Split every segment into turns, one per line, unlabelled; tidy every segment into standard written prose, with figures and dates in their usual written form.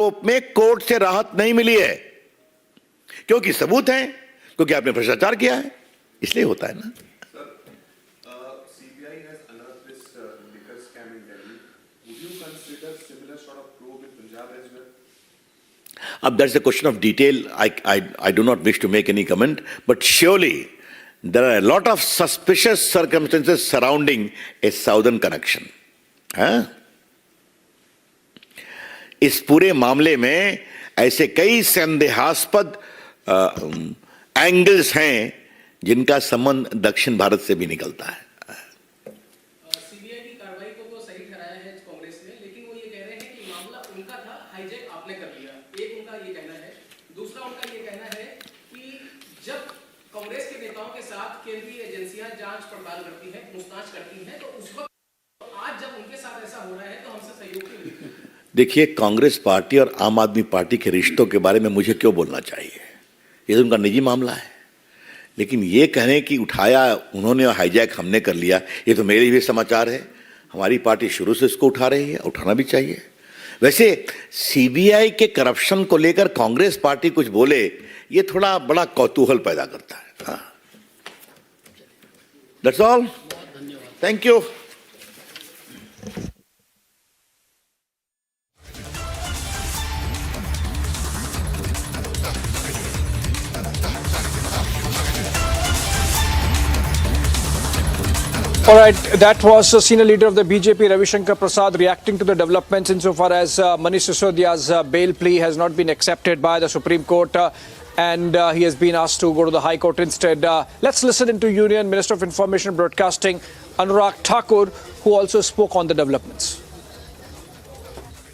आरोप में कोर्ट से राहत नहीं मिली है, क्योंकि सबूत हैं, क्योंकि आपने भ्रष्टाचार किया है, इसलिए होता है ना।
CBI has unearthed this liquor scam in Delhi. Would you consider similar sort of probe in Punjab as well?
That's a question of detail. I do not wish to make any comment, but surely there are a lot of suspicious circumstances surrounding a southern connection. हाँ? इस पूरे मामले में ऐसे कई संदेहास्पद angles हैं जिनका संबंध दक्षिण भारत से भी निकलता है।
सीबीआई की कार्रवाई को तो सही ठहराया है कांग्रेस ने, लेकिन वो ये कह रहे हैं कि मामला उनका था, हाईजैक आपने कर लिया। एक उनका ये कहना है, दूसरा उनका ये कहना है कि जब कांग्रेस के नेताओं के साथ केंद्रीय एजेंसियां जांच पड़ताल करती हैं, पूछताछ करती हैं, तो उस वक्त आज जब उनके साथ ऐसा हो रहा है तो हमसे सहयोग क्यों नहीं? देखिए, कांग्रेस पार्टी और आम आदमी पार्टी के रिश्तों के बारे में मुझे क्यों बोलना चाहिए, ये तो उनका निजी मामला है। लेकिन ये कहने कि उठाया उन्होंने और हाईजैक हमने कर लिया, ये तो मेरे भी समाचार है। हमारी पार्टी शुरू से इसको उठा रही है, उठाना भी चाहिए। वैसे सीबीआई के करप्शन को लेकर कांग्रेस पार्टी कुछ बोले, ये थोड़ा बड़ा कौतूहल पैदा करता है। That's all, thank you.
All right, that was the senior leader of the BJP, Ravi Shankar Prasad, reacting to the developments insofar as Manish Sisodia's bail plea has not been accepted by the Supreme Court and he has been asked to go to the High Court instead. Let's listen into Union Minister of Information and Broadcasting, Anurag Thakur, who also spoke on the developments.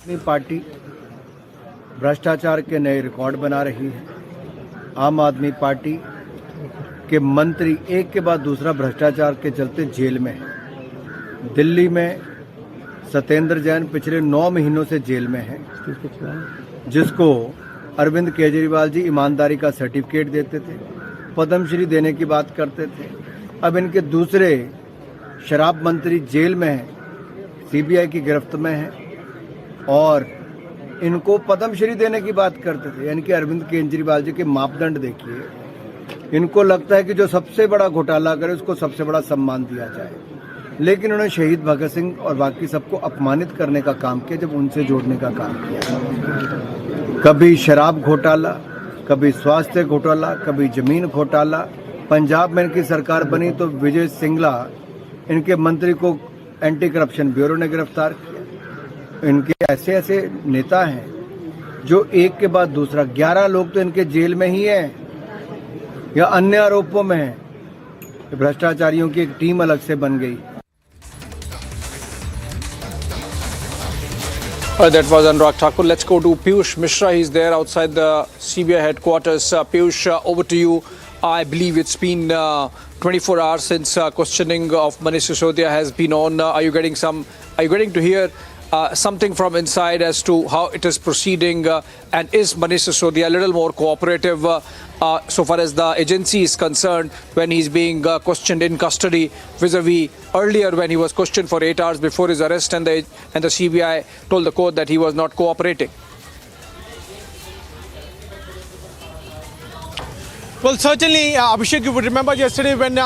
अपनी party भ्रष्टाचार के नए record बना रही है। आम Aadmi party के मंत्री एक के बाद दूसरा भ्रष्टाचार के चलते जेल में है। दिल्ली में सत्येंद्र जैन पिछले 9 महीनों से जेल में है, जिसको अरविंद केजरीवाल जी ईमानदारी का सर्टिफिकेट देते थे, पद्मश्री देने की बात करते थे। अब इनके दूसरे शराब मंत्री जेल में हैं, सीबीआई की गिरफ्त में हैं और इनको पद्मश्री देने की बात करते थे। यानी कि अरविंद केजरीवाल जी के मापदंड देखिए। इनको लगता है कि जो सबसे बड़ा घोटाला करे उसको सबसे बड़ा सम्मान दिया जाए, लेकिन उन्होंने शहीद भगत सिंह और बाकी सबको अपमानित करने का काम किया जब उनसे जोड़ने का काम किया। कभी शराब घोटाला, कभी स्वास्थ्य घोटाला, कभी जमीन घोटाला। पंजाब में इनकी सरकार बनी तो विजय सिंगला इनके मंत्री को एंटी करप्शन ब्यूरो ने गिरफ्तार किया। इनके ऐसे ऐसे नेता हैं जो एक के बाद दूसरा, 11 लोग तो इनके जेल में ही हैं या अन्य आरोपों में है। भ्रष्टाचारियों की एक टीम अलग से बन गई।
That was Anurag Thakur. Let's go to Piyush Mishra. He's there outside the CBI headquarters. Piyush, over to you. I believe it's been 24 hours since questioning of Manish Sisodia has been on. Are you getting to hear something from inside as to how it is proceeding, and is Manish Sisodia a little more cooperative so far as the agency is concerned when he's being questioned in custody vis-a-vis earlier when he was questioned for 8 hours before his arrest and the CBI told the court that he was not cooperating?
Well, certainly, Abhishek, you would remember yesterday when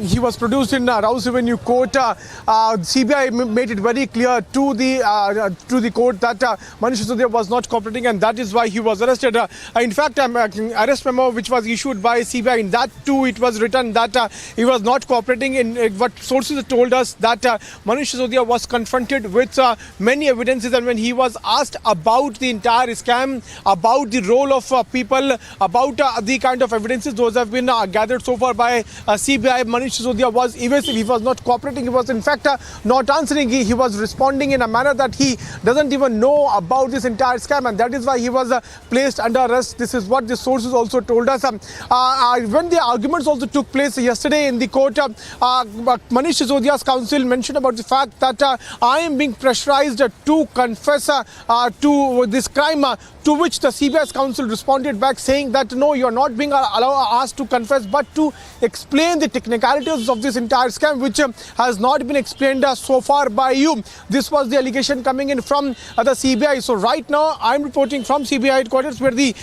he was produced in Rouse Avenue Court, CBI made it very clear to the court that Manish Sisodia was not cooperating, and that is why he was arrested. In fact, arrest memo which was issued by CBI, in that too it was written that he was not cooperating. In what sources told us that Manish Sisodia was confronted with many evidences, and when he was asked about the entire scam, about the role of people, about the kind of evidences those have been gathered so far by CBI, Manish Sisodia was evasive. He was not cooperating. He was in fact not answering. He was responding in a manner that he doesn't even know about this entire scam, and that is why he was placed under arrest. This is what the sources also told us. When the arguments also took place yesterday in the court, Manish Sisodia's counsel mentioned about the fact that I am being pressurized to confess to this crime, to which the CBI's counsel responded back saying that no, you are not being asked to confess, but to explain the technicalities of this entire scam, which has not been explained so far by you. This was the allegation coming in from the CBI. So right now, I'm reporting from CBI headquarters, where the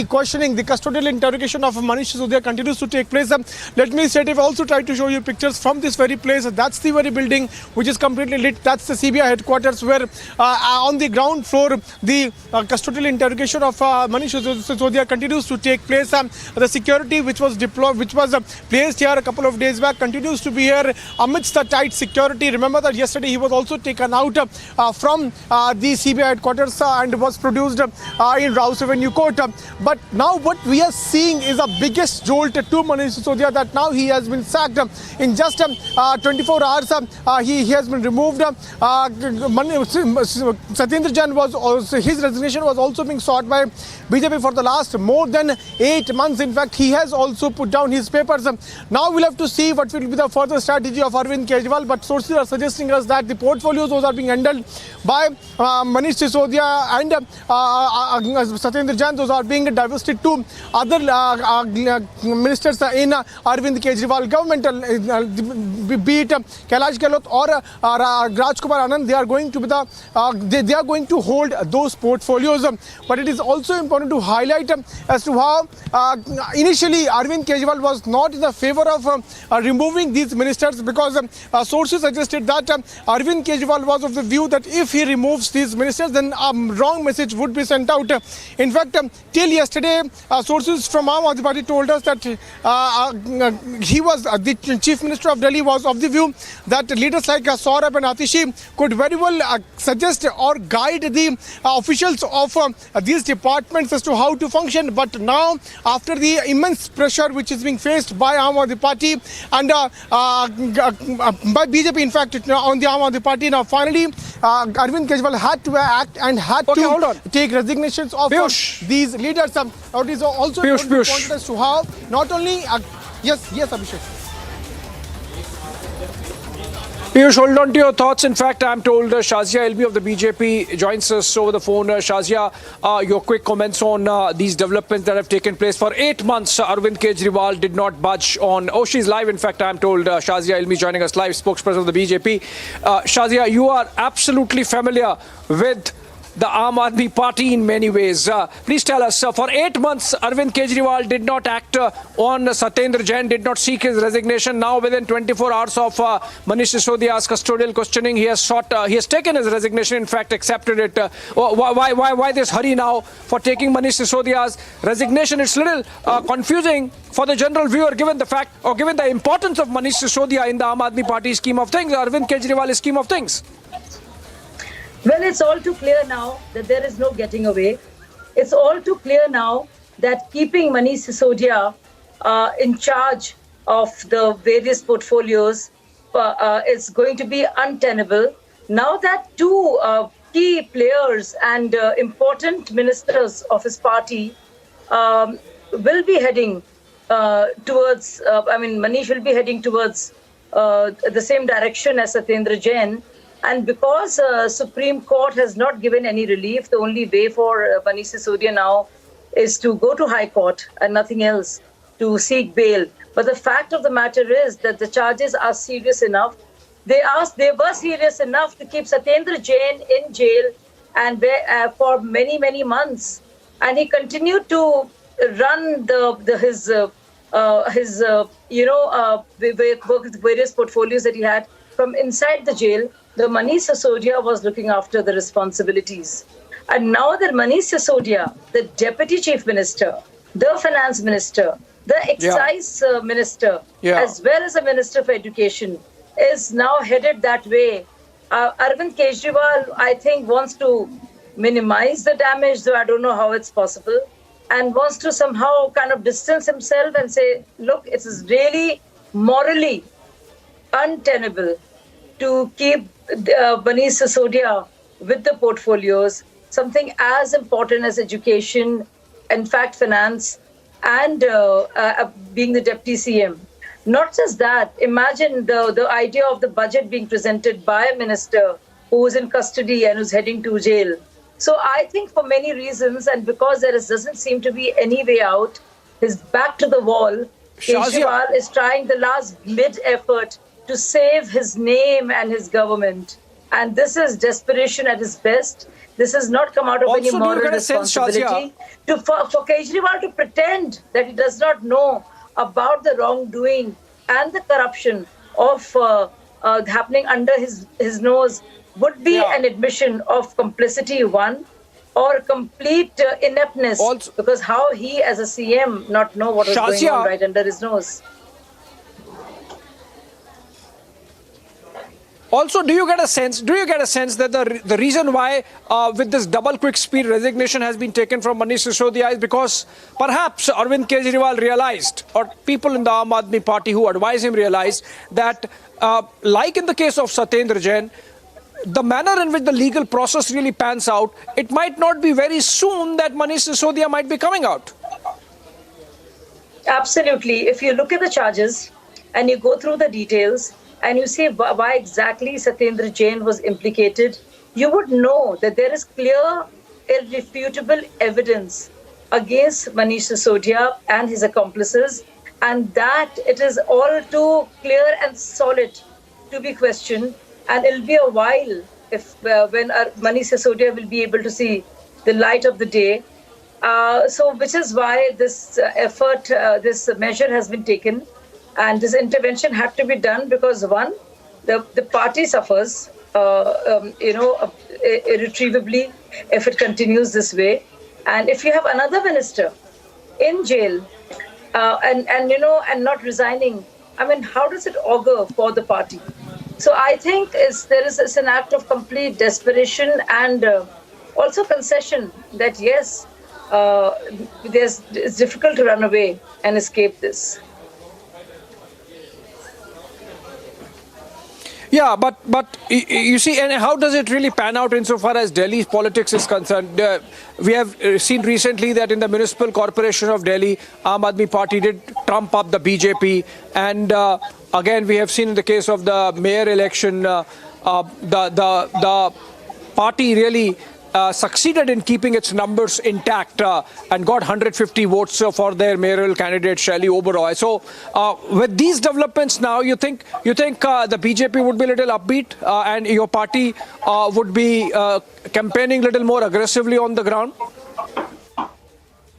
questioning, the custodial interrogation of Manish Sisodia continues to take place. Let me say, I've also tried to show you pictures from this very place. That's the very building which is completely lit. That's the CBI headquarters, where on the ground floor, the custodial interrogation of Manish Sisodia continues to take place. The security which was deployed, which was placed here a couple of days back, continues to be here amidst the tight security. Remember that yesterday he was also taken out from the CBI headquarters and was produced in Rouse Avenue Court. But now what we are seeing is the biggest jolt to Manish Sisodia, that now he has been sacked in just 24 hours. He has been removed. Satyendra Jain was also, his resignation was also being sought by BJP for the last more than 8 months. In fact, he has also put down his papers. Now we'll have to see what will be the further strategy of Arvind Kejriwal, but sources are suggesting us that the portfolios, those are being handled by Manish Sisodia and Satyendra Jain. Those are being divested to other ministers in Arvind Kejriwal government, be it Kailash Gehlot or Rajkumar Anand. They are going to be they are going to hold those portfolios. But it is also important to highlight as to how initially Arvind Kejriwal was not in the favor of removing these ministers, because sources suggested that Arvind Kejriwal was of the view that if he removes these ministers, then a wrong message would be sent out. In fact, till yesterday, sources from Aam Aadmi Party told us that he was the Chief Minister of Delhi was of the view that leaders like Saurabh and Atishi could very well suggest or guide the officials of these departments as to how to function. But now, after the immense pressure which is being faced by Aam Aadmi Party and by BJP, in fact, on the Aam Aadmi Party, now finally Arvind Kejriwal had to act and had to take resignations of these leaders. It is also important as to how not only yes, Abhishek.
Piyush, hold on to your thoughts. In fact, I'm told Shazia Elmi of the BJP joins us over the phone. Shazia, your quick comments on these developments that have taken place. For 8 months, Arvind Kejriwal did not budge on... Oh, she's live. In fact, I'm told Shazia Elmi joining us live, spokesperson of the BJP. Shazia, you are absolutely familiar with the Aam Aadmi Party in many ways. Please tell us, for 8 months, Arvind Kejriwal did not act on Satyendra Jain, did not seek his resignation. Now, within 24 hours of Manish Sisodia's custodial questioning, he has taken his resignation, in fact, accepted it. Why this hurry now for taking Manish Sisodia's resignation? It's a little confusing for the general viewer, given the fact, or given the importance of Manish Sisodia in the Aam Aadmi Party scheme of things, Arvind Kejriwal's scheme of things.
Well, it's all too clear now that there is no getting away. It's all too clear now that keeping Manish Sisodia in charge of the various portfolios is going to be untenable. Now that two key players and important ministers of his party will be heading towards, Manish will be heading towards the same direction as Satyendra Jain. And because Supreme Court has not given any relief, the only way for Manish Sisodia now is to go to High Court and nothing else, to seek bail. But the fact of the matter is that the charges are serious enough. They were serious enough to keep Satyendra Jain in jail and for many, many months. And he continued to run his various portfolios that he had from inside the jail. The Manish Sisodia was looking after the responsibilities. And now that Manish Sisodia, the Deputy Chief Minister, the Finance Minister, the Excise Minister, as well as the Minister for Education, is now headed that way. Arvind Kejriwal, I think, wants to minimize the damage, though I don't know how it's possible, and wants to somehow kind of distance himself and say, look, it is really morally untenable to keep Manish Sisodia with the portfolios, something as important as education, in fact, finance, and being the Deputy CM. Not just that, imagine the idea of the budget being presented by a minister who is in custody and who's heading to jail. So I think for many reasons, and because there doesn't seem to be any way out, his back to the wall,
Shazia.
Kejriwal is trying the last mid effort to save his name and his government. And this is desperation at its best. This has not come out of
Also,
any
do you
moral
get a sense,
responsibility. For Kejriwal to pretend that he does not know about the wrongdoing and the corruption of happening under his nose would be an admission of complicity, one, or complete ineptness.
Also-
because how he, as a CM, not know what is going
Shazia.
on right under his nose.
Also, do you get a sense that the reason why with this double quick speed resignation has been taken from Manish Sisodia is because perhaps Arvind Kejriwal realized, or people in the Aam Aadmi Party who advise him realized, that like in the case of Satyendra Jain, the manner in which the legal process really pans out, it might not be very soon that Manish Sisodia might be coming out.
Absolutely. If you look at the charges and you go through the details and you see why exactly Satyendra Jain was implicated, you would know that there is clear, irrefutable evidence against Manish Sisodia and his accomplices, and that it is all too clear and solid to be questioned. And it'll be a while if when Manish Sisodia will be able to see the light of the day. So which is why this effort, this measure has been taken, and this intervention had to be done because one, the party suffers, irretrievably if it continues this way, and if you have another minister in jail and not resigning, I mean, how does it augur for the party? So I think it's an act of complete desperation and also concession that yes, it's difficult to run away and escape this.
Yeah, but you see, and how does it really pan out insofar as Delhi's politics is concerned? We have seen recently that in the Municipal Corporation of Delhi, Aam Aadmi Party did trump up the BJP, and again we have seen in the case of the mayor election, the party really succeeded in keeping its numbers intact and got 150 votes for their mayoral candidate Shaili Oberoi. So with these developments now, you think the BJP would be a little upbeat and your party would be campaigning a little more aggressively on the ground?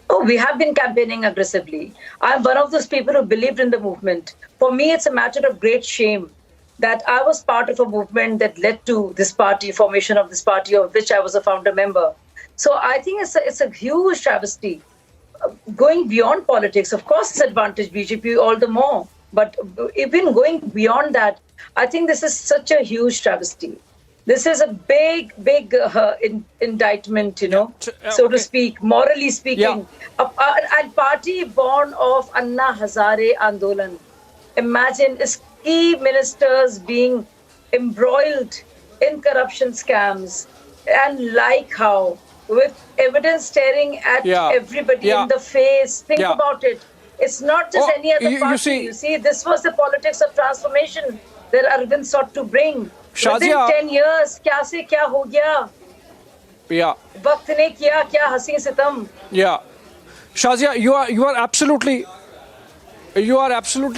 Oh, we have been campaigning aggressively. I'm one of those people who believed in the movement. For me, it's a matter of great shame that I was part of a movement that led to this party, formation of this party, of which I was a founder member. So I think it's a huge travesty. Going beyond politics, of course, it's advantage BJP all the more. But even going beyond that, I think this is such a huge travesty. This is a big indictment, so to speak, morally speaking.
Yeah.
A party born of Anna Hazare Andolan. Imagine key ministers being embroiled in corruption scams, and like how, with evidence staring at everybody in the face. Think about it. It's not just any other party. You see, this was the politics of transformation that Arvind sought to bring.
Shazia,
within 10 years, kya se kya ho gaya?
Yeah.
Waqt ne kiya kya hasi sitam.
Yeah. Shazia, you are absolutely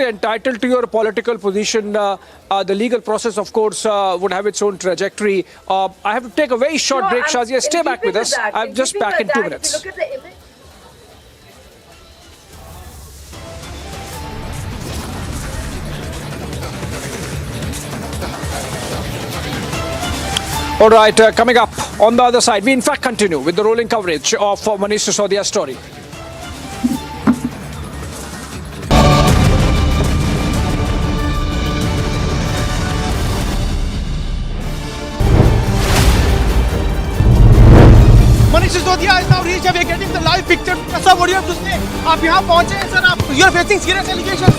entitled to your political position. The legal process, of course, would have its own trajectory. I have to take a very short break. Shazia, stay back with us. I'm just back in 2 minutes.
If you look at the image.
All right, coming up on the other side, we in fact continue with the rolling coverage of Manish Sisodia's story.
Manish Sisodia is now reached. We are getting the live picture. Sir, what do you have to say? आप यहाँ पहुँचे हैं sir. You are facing serious allegations.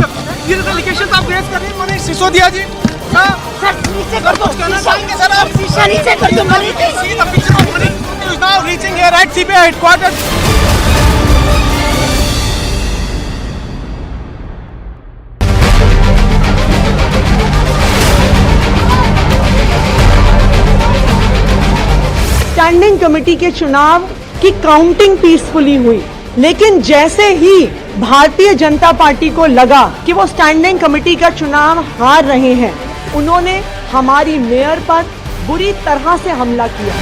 Serious allegations आप raise कर रहे हैं Manish Sisodia जी.
Sir नीचे कर दो.
कहना चाहेंगे सर आप.
शीशा नीचे कर दो.
See the picture of Manish Sisodia is now reaching here at CBI headquarters.
Standing committee के चुनाव की काउंटिंग पीसफुली हुई, लेकिन जैसे ही भारतीय जनता पार्टी को लगा कि वो स्टैंडिंग कमेटी का चुनाव हार रहे हैं, उन्होंने हमारी मेयर पर बुरी तरह से हमला किया।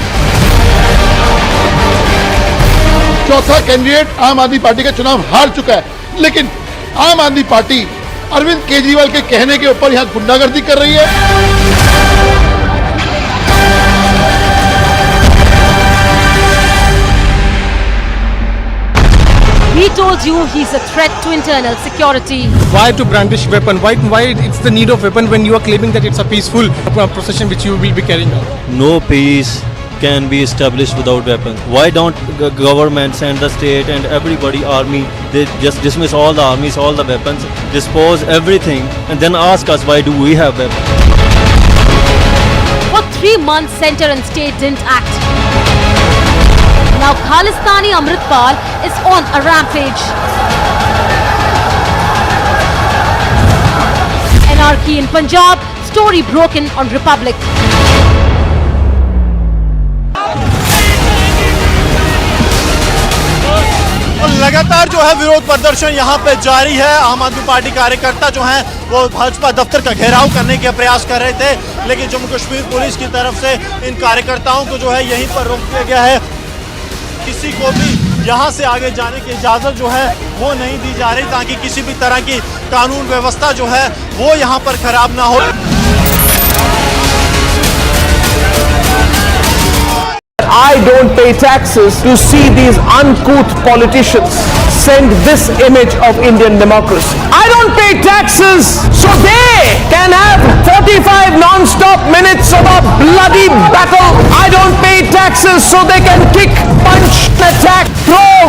चौथा कैंडिडेट आम आदमी पार्टी का चुनाव हार चुका है, लेकिन आम आदमी पार्टी अरविंद केजरीवाल के कहने के ऊपर यहाँ गुंडागर्दी कर रही है।
He told you he's a threat to internal security.
Why to brandish weapon? Why it's the need of weapon when you are claiming that it's a peaceful procession which you will be carrying out?
No peace can be established without weapons. Why don't government send the state and everybody army? They just dismiss all the armies, all the weapons, dispose everything, and then ask us why do we have weapons?
For 3 months, center and state didn't act. Now Khalistani Amritpal is on a rampage. Anarchy in Punjab, story broken on Republic.
लगातार जो है विरोध प्रदर्शन यहाँ पे जारी है। आम आदमी पार्टी कार्यकर्ता जो हैं वो भाजपा दफ्तर का घेराव करने के प्रयास कर रहे थे, लेकिन जम्मू कश्मीर पुलिस की तरफ से इन कार्यकर्ताओं को जो है यहीं पर रोक दिया गया है। किसी को भी यहाँ से आगे जाने की इजाज़त जो है वो नहीं दी जा रही, ताकि किसी भी तरह की कानून व्यवस्था जो है वो यहाँ पर खराब ना हो।
I don't pay taxes to see these uncouth politicians send this image of Indian democracy. I don't pay taxes so they can have 45 non-stop minutes of a bloody battle. I don't pay taxes so they can kick, punch, attack, throw,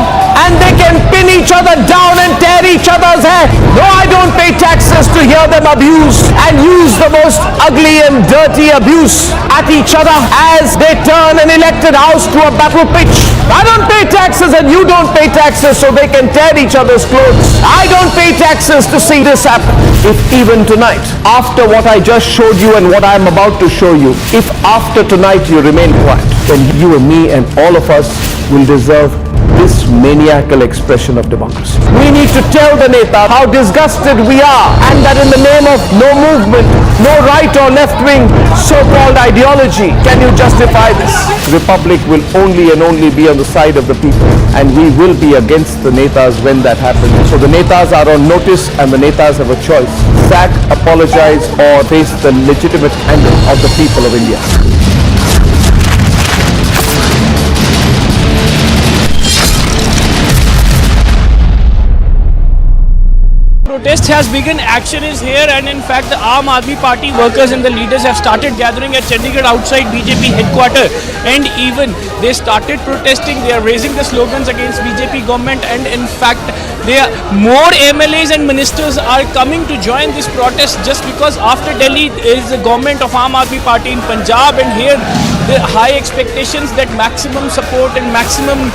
and they can pin each other down and tear each other's hair. No, I don't pay taxes to hear them abuse and use the most ugly and dirty abuse at each other as they turn an elected house to a battle pitch. I don't pay taxes and you don't pay taxes so they can tear each other's clothes. I don't pay taxes to see this happen. If even tonight, after what I just showed you and what I am about to show you, if after tonight you remain quiet, then you and me and all of us will deserve this maniacal expression of democracy. We need to tell the Neta how disgusted we are, and that in the name of no movement, no right or left wing so-called ideology can you justify this. Republic will only and only be on the side of the people, and we will be against the Netas when that happens. So the Netas are on notice and the Netas have a choice: sack, apologize, or face the legitimate anger of the people of India.
Protest has begun, action is here, and in fact the Aam Aadmi Party workers and the leaders have started gathering at Chandigarh outside BJP headquarters, and even they started protesting. They are raising the slogans against BJP government, and in fact more MLAs and ministers are coming to join this protest, just because after Delhi is the government of Aam Aadmi Party in Punjab, and here the high expectations that maximum support and maximum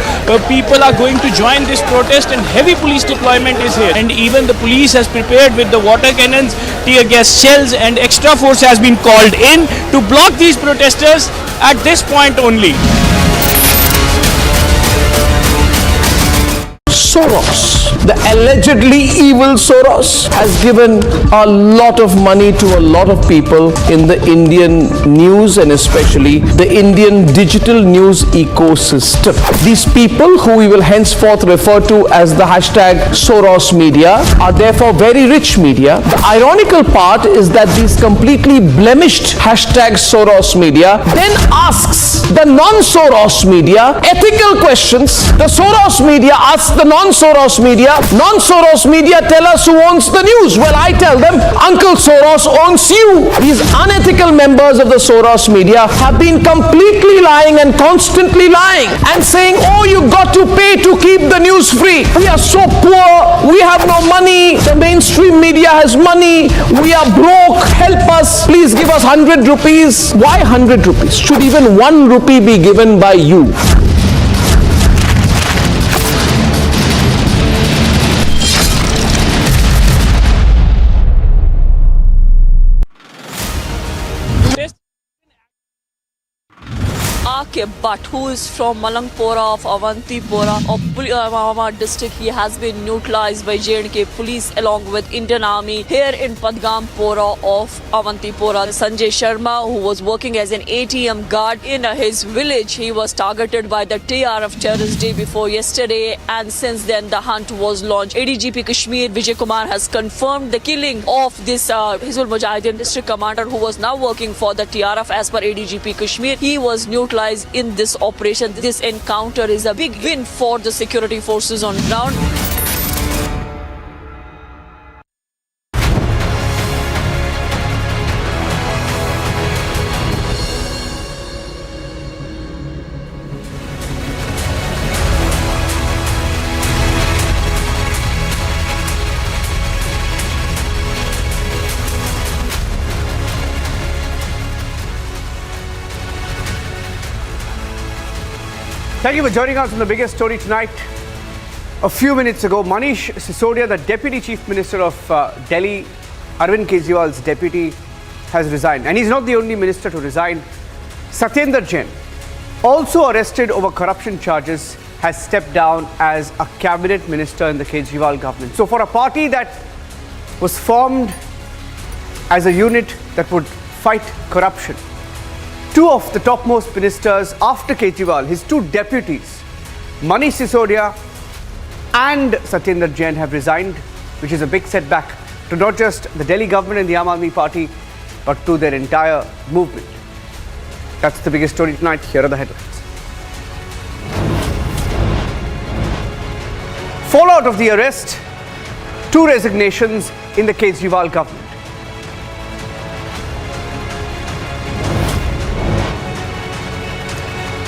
people are going to join this protest, and heavy police deployment is here, and even the police has prepared with the water cannons, tear gas shells, and extra force has been called in to block these protesters at this point only.
Soros, the allegedly evil Soros, has given a lot of money to a lot of people in the Indian news and especially the Indian digital news ecosystem. These people, who we will henceforth refer to as the hashtag Soros media, are therefore very rich media. The ironical part is that these completely blemished hashtag Soros media then asks the non-Soros media ethical questions. The Soros media asks the non-Soros media tell us who owns the news. Well, I tell them, Uncle Soros owns you. These unethical members of the Soros media have been completely lying and constantly lying and saying, oh, you got to pay to keep the news free. We are so poor, we have no money, the mainstream media has money, we are broke, help us, please give us 100 rupees. Why 100 rupees? Should even 1 rupee be given by you?
Our Okay, but who is from Malangpora of Avantipora of Pulwama district? He has been neutralized by J&K police along with Indian Army here in Padgampora of Avantipora. Sanjay Sharma, who was working as an ATM guard in his village, he was targeted by the TRF terrorist day before yesterday, and since then the hunt was launched. ADGP Kashmir Vijay Kumar has confirmed the killing of this Hizbul Mujahideen district commander who was now working for the TRF. As per ADGP Kashmir, he was neutralized in this operation. This encounter is a big win for the security forces on ground.
Thank you for joining us on the biggest story tonight. A few minutes ago, Manish Sisodia, the Deputy Chief Minister of Delhi, Arvind Kejriwal's deputy, has resigned. And he's not the only minister to resign. Satyendra Jain, also arrested over corruption charges, has stepped down as a cabinet minister in the Kejriwal government. So for a party that was formed as a unit that would fight corruption, two of the topmost ministers after Kejriwal, his two deputies, Manish Sisodia and Satyendra Jain, have resigned, which is a big setback to not just the Delhi government and the Aam Aadmi Party, but to their entire movement. That's the biggest story tonight. Here are the headlines. Fallout of the arrest, two resignations in the Kejriwal government.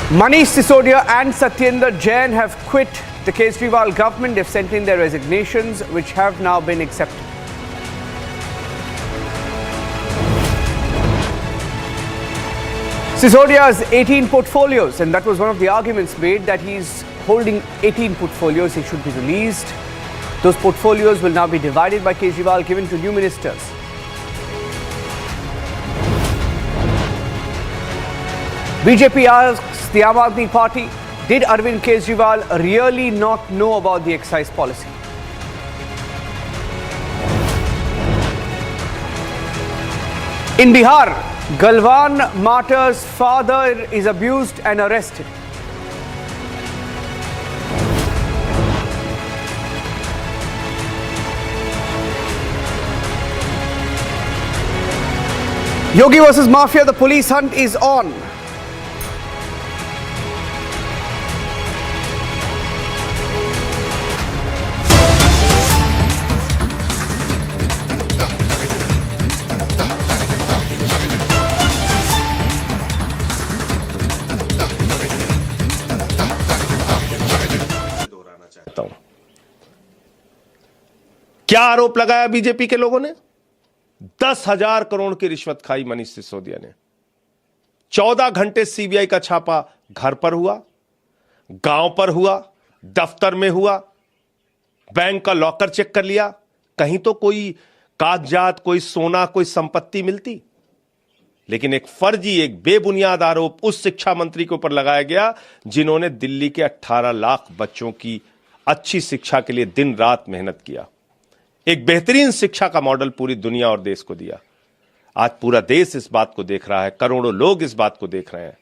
Manish Sisodia and Satyendra Jain have quit the Kejriwal government. They've sent in their resignations, which have now been accepted. Sisodia has 18 portfolios, and that was one of the arguments made, that he's holding 18 portfolios. He should be released. Those portfolios will now be divided by Kejriwal, given to new ministers. BJP asks the Aam Aadmi Party, did Arvind Kejriwal really not know about the excise policy? In Bihar, Galwan martyr's father is abused and arrested. Yogi versus Mafia, the police hunt is on.
क्या आरोप लगाया BJP के लोगों ने? 10,000 करोड़ की रिश्वत खाई मनीष सिसोदिया ने। 14 घंटे सीबीआई का छापा घर पर हुआ, गांव पर हुआ, दफ्तर में हुआ, बैंक का लॉकर चेक कर लिया, कहीं तो कोई कागजात, कोई सोना, कोई संपत्ति मिलती। लेकिन एक फर्जी, एक बेबुनियाद आरोप उस शिक्षा मंत्री के ऊपर लगाया गया जिन्होंने दिल्ली के 18 लाख बच्चों की अच्छी शिक्षा के लिए दिन रात मेहनत किया, एक बेहतरीन शिक्षा का मॉडल पूरी दुनिया और देश को दिया। आज पूरा देश इस बात को देख रहा है, करोड़ों लोग इस बात को देख रहे हैं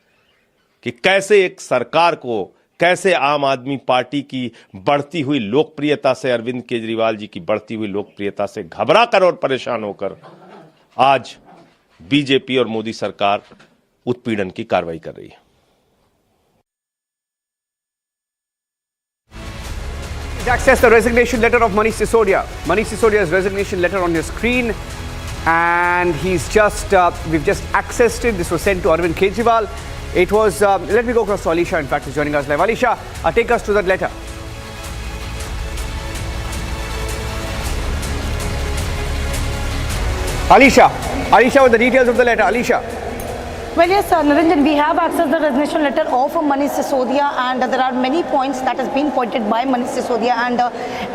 कि कैसे एक सरकार को, कैसे आम आदमी पार्टी की बढ़ती हुई लोकप्रियता से, अरविंद केजरीवाल जी की बढ़ती हुई लोकप्रियता से घबरा कर और परेशान होकर आज बीजेपी और मोदी सरकार उत्पीड़न की कार्रवाई कर रही है।
Access the resignation letter of Manish Sisodia. Manish Sisodia's resignation letter on your screen, and he's just we've just accessed it. This was sent to Arvind Kejriwal. It was let me go across to Alisha. In fact, is joining us live. Alisha, take us to that letter. Alisha with the details of the letter. Alisha.
Well, yes, Niranjan, we have accessed the resignation letter of Manish Sisodia, and there are many points that has been pointed by Manish Sisodia. And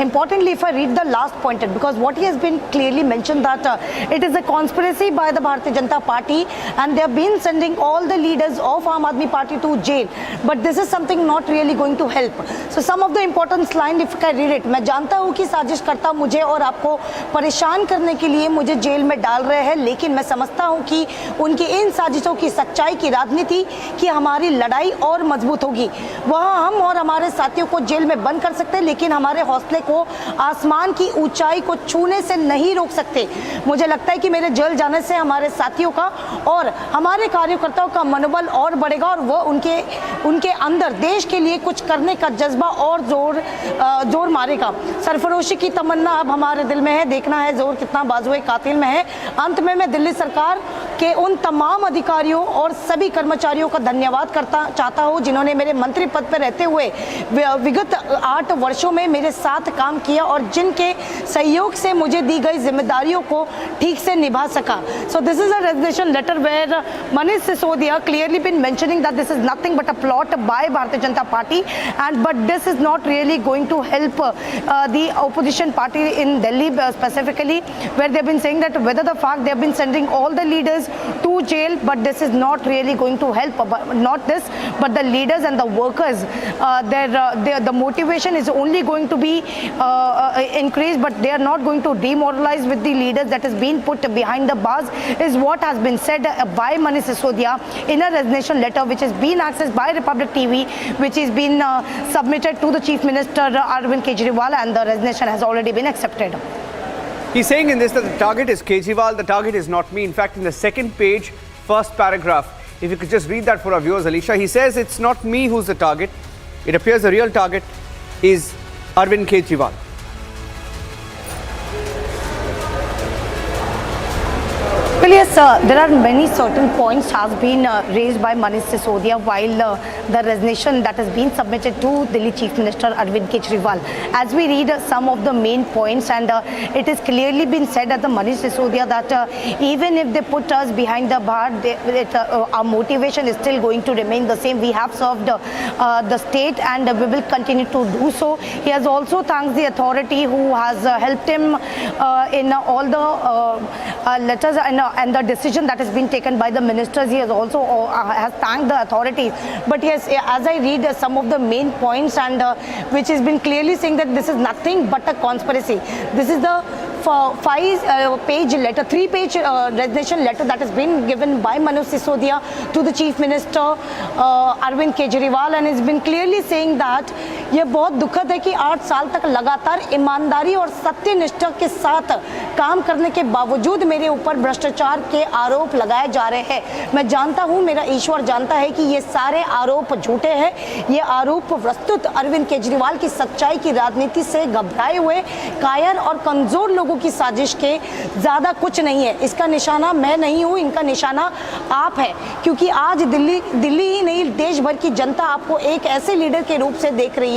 importantly, if I read the last pointed, because what he has been clearly mentioned that it is a conspiracy by the Bharatiya Janata Party, and they have been sending all the leaders of Aam Aadmi Party to jail. But this is something not really going to help. So some of the important line, if I read it, मैं जानता हूँ कि साजिशकर्ता मुझे और आपको परेशान करने के लिए मुझे जेल में डाल रहे हैं, लेकिन मैं समझता हूँ कि उनकी इन साजिशों की सच्चाई की राजनीति की हमारी लड़ाई और मजबूत होगी। वहाँ हम और हमारे साथियों को जेल में बंद कर सकते हैं, लेकिन हमारे हौसले को आसमान की ऊंचाई को छूने से नहीं रोक सकते। मुझे लगता है कि मेरे जेल जाने से हमारे साथियों का और हमारे कार्यकर्ताओं का मनोबल और बढ़ेगा, और वो उनके अंदर देश के लिए कुछ करने का जज्बा और जोर मारेगा। सरफरोशी की तमन्ना अब हमारे दिल में है, देखना है जोर कितना बाजुए कातिल में है। अंत में मैं दिल्ली सरकार के उन तमाम अधिकारियों और सभी कर्मचारियों का धन्यवाद चाहता हूं जिन्होंने मेरे मंत्री पद पर रहते हुए विगत 8 वर्षों में मेरे साथ काम किया और जिनके सहयोग से मुझे दी गई जिम्मेदारियों को ठीक से निभा सका। So this is a resignation letter where Manish Sisodia clearly been mentioning that this is nothing but a plot by Bharatiya Janata Party, but this is not really going to help the opposition party in Delhi specifically, where they've been saying that whether the fact they've been sending all the leaders to jail, but this is not really going to help. Not this, but the leaders and the workers, the motivation is only going to be increased, but they are not going to demoralize with the leaders that has been put behind the bars, is what has been said by Manish Sisodia in a resignation letter which has been accessed by Republic TV, which has been submitted to the Chief Minister Arvind Kejriwal, and the resignation has already been accepted.
He's saying in this that the target is Kejriwal, the target is not me. In fact, in the second page, first paragraph, if you could just read that for our viewers, Alicia, he says it's not me who's the target. It appears the real target is Arvind Kejriwal.
Well, yes, there are many certain points has been raised by Manish Sisodia while the resignation that has been submitted to Delhi Chief Minister Arvind Kejriwal. As we read some of the main points, and it has clearly been said at the Manish Sisodia that even if they put us behind the bar, our motivation is still going to remain the same. We have served the state and we will continue to do so. He has also thanked the authority who has helped him in all the letters and the decision that has been taken by the ministers. He has also has thanked the authorities. But yes, as I read some of the main points, and which has been clearly saying that this is nothing but a conspiracy. This is the 5-page letter, 3-page resignation letter that has been given by Manish Sisodia to the Chief Minister Arvind Kejriwal, and has been clearly saying that ये बहुत दुखद है कि 8 साल तक लगातार ईमानदारी और सत्यनिष्ठा के साथ काम करने के बावजूद मेरे ऊपर भ्रष्टाचार के आरोप लगाए जा रहे हैं। मैं जानता हूं, मेरा ईश्वर जानता है कि ये सारे आरोप झूठे हैं। ये आरोप प्रस्तुत अरविंद केजरीवाल की सच्चाई की राजनीति से घबराए हुए कायर और कमजोर लोगों की साजिश के ज्यादा कुछ नहीं है। इसका निशाना मैं नहीं हूं, इनका निशाना आप है, क्योंकि आज दिल्ली ही नहीं देश भर की जनता आपको एक ऐसे लीडर के रूप से देख रही है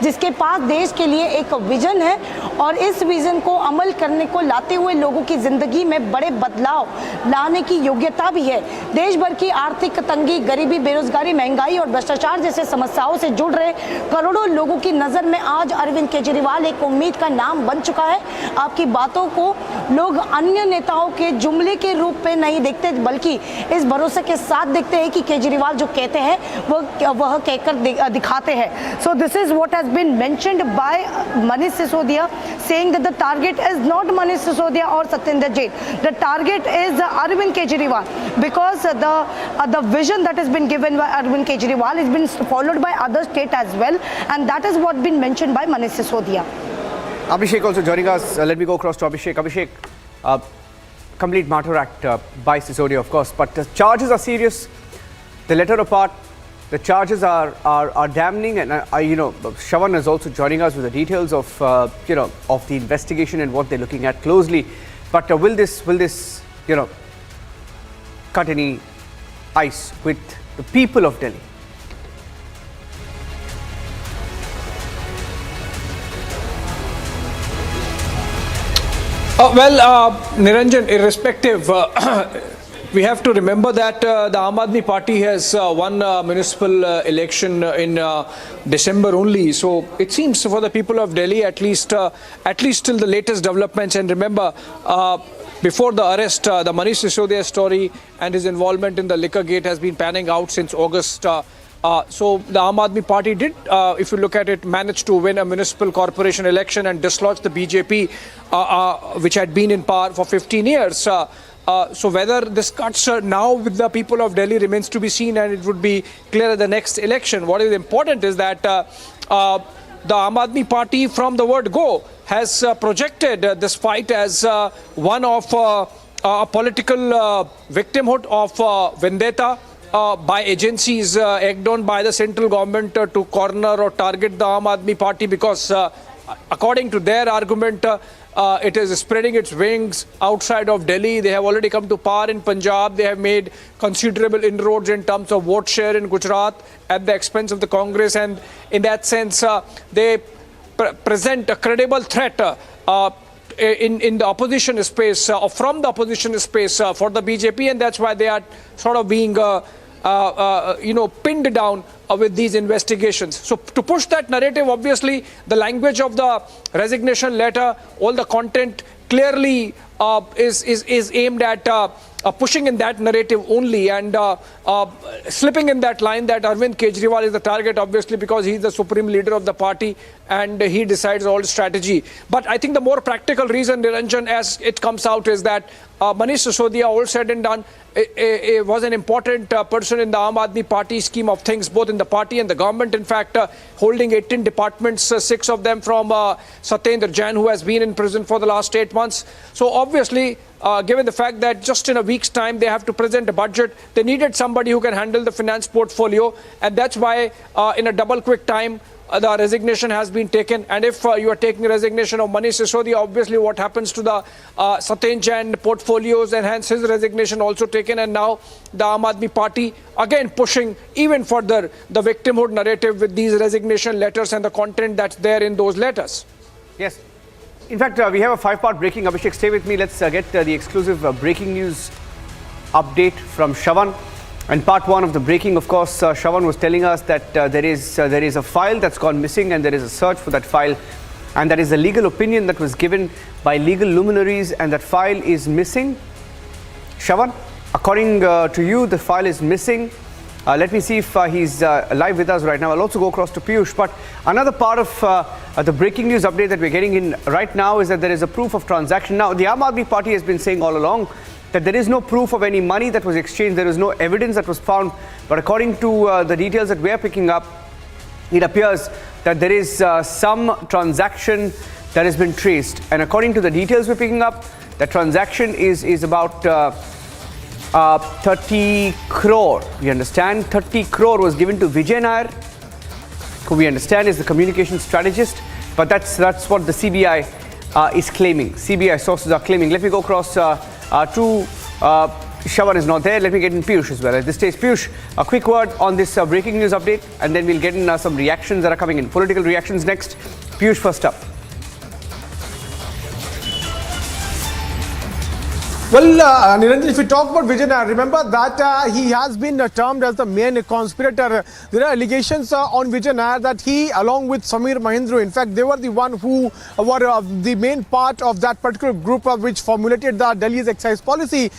जिसके पास देश के लिए एक विजन है, और इस विजन को अमल करने को लाते हुए लोगों की जिंदगी में बड़े बदलाव लाने की योग्यता भी है। देश भर की आर्थिक तंगी, गरीबी, बेरोजगारी, महंगाई और भ्रष्टाचार जैसे समस्याओं से जुड़ रहे करोड़ों लोगों की नजर में आज अरविंद केजरीवाल एक उम्मीद का नाम बन चुका है। आपकी बातों को लोग अन्य नेताओं के जुमले के रूप में नहीं देखते, बल्कि इस भरोसे के साथ देखते हैं कि केजरीवाल जो कहते हैं वह कहकर दिखाते हैं। So this is what has been mentioned by Manish Sisodia, saying that the target is not Manish Sisodia or Satyendra Jain. The target is Arvind Kejriwal, because the vision that has been given by Arvind Kejriwal has been followed by other states as well, and that is what been mentioned by Manish Sisodia.
Abhishek also joining us. Let me go across to Abhishek. Abhishek, complete matter act by Sisodia, of course, but the charges are serious. The letter apart, the charges are damning, and Shravan is also joining us with the details of of the investigation and what they're looking at closely. But will this cut any ice with the people of Delhi?
Well, Niranjan, irrespective, we have to remember that the Aam Aadmi Party has won municipal election in December only. So it seems for the people of Delhi, at least till the latest developments. And remember, before the arrest, the Manish Sisodia story and his involvement in the Liquorgate has been panning out since August. So the Aam Aadmi Party did, if you look at it, manage to win a municipal corporation election and dislodge the BJP, which had been in power for 15 years. So whether this cuts now with the people of Delhi remains to be seen, and it would be clear at the next election. What is important is that the Aam Aadmi Party from the word go has projected this fight as one of a political victimhood of vendetta by agencies egged on by the central government to corner or target the Aam Aadmi Party, because according to their argument, it is spreading its wings outside of Delhi. They have already come to power in Punjab. They have made considerable inroads in terms of vote share in Gujarat at the expense of the Congress, and in that sense they present a credible threat in the opposition space, or from the opposition space for the BJP, and that's why they are sort of being pinned down with these investigations. So to push that narrative, obviously the language of the resignation letter, all the content clearly is aimed at pushing in that narrative only, and slipping in that line that Arvind Kejriwal is the target, obviously because he's the supreme leader of the party and he decides all strategy. But I think the more practical reason, Niranjan, as it comes out, is that Manish Sisodia, all said and done, was an important person in the Aam Aadmi Party scheme of things, both in the party and the government. In fact, holding 18 departments, 6 of them from Satyendra Jain, who has been in prison for the last 8 months. So obviously, given the fact that just in a week's time they have to present a budget, they needed somebody who can handle the finance portfolio, and that's why in a double quick time the resignation has been taken. And if you are taking resignation of Manish Sisodia, obviously what happens to the Satyendra Jain portfolios, and hence his resignation also taken, and now the Aam Aadmi Party again pushing even further the victimhood narrative with these resignation letters and the content that's there in those letters.
Yes. In fact, we have a 5-part breaking. Abhishek, stay with me. Let's get the exclusive breaking news update from Shravan. And part 1 of the breaking, of course, Shravan was telling us that there is a file that's gone missing, and there is a search for that file, and that is a legal opinion that was given by legal luminaries, and that file is missing. Shravan, according to you, the file is missing. Let me see if he's live with us right now. I'll also go across to Piyush. But another part of the breaking news update that we're getting in right now is that there is a proof of transaction. Now, the Aam Aadmi Party has been saying all along that there is no proof of any money that was exchanged. There is no evidence that was found. But according to the details that we're picking up, it appears that there is some transaction that has been traced. And according to the details we're picking up, the transaction is about 30 crore. We understand 30 crore was given to Vijay Nair, who we understand is the communication strategist. But that's what the CBI is claiming. CBI sources are claiming. Let me go across to Shravan is not there. Let me get in Piyush as well. At this stage, Piyush, a quick word on this breaking news update, and then we'll get in some reactions that are coming in. Political reactions next. Piyush, first up.
Well, Niranjan, if we talk about Vijay Nair, remember that he has been termed as the main conspirator. There are allegations on Vijay Nair that he, along with Samir Mahindra, in fact, they were the one who were the main part of that particular group which formulated the Delhi's excise policy.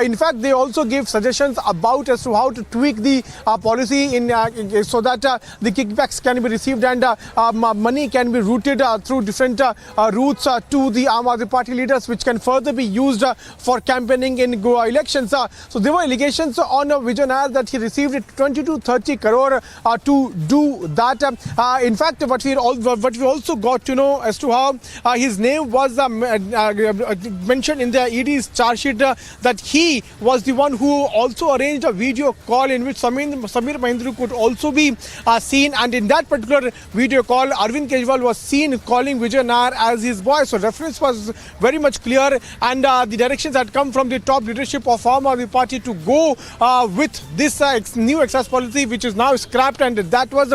In fact, they also gave suggestions about as to how to tweak the policy in so that the kickbacks can be received and money can be routed through different routes to the Aam Aadmi Party leaders, which can further be used for campaigning in Goa elections. So there were allegations on Vijay Nair that he received 20 to 30 crore to do that. In fact, what we also got to know as to how his name was mentioned in the ED's charge sheet, that he was the one who also arranged a video call in which Samir Mahindra could also be seen, and in that particular video call, Arvind Kejriwal was seen calling Vijay Nair as his boy. So reference was very much clear, and the directions had that come from the top leadership of Aam Aadmi Party to go with this new excise policy, which is now scrapped, and that was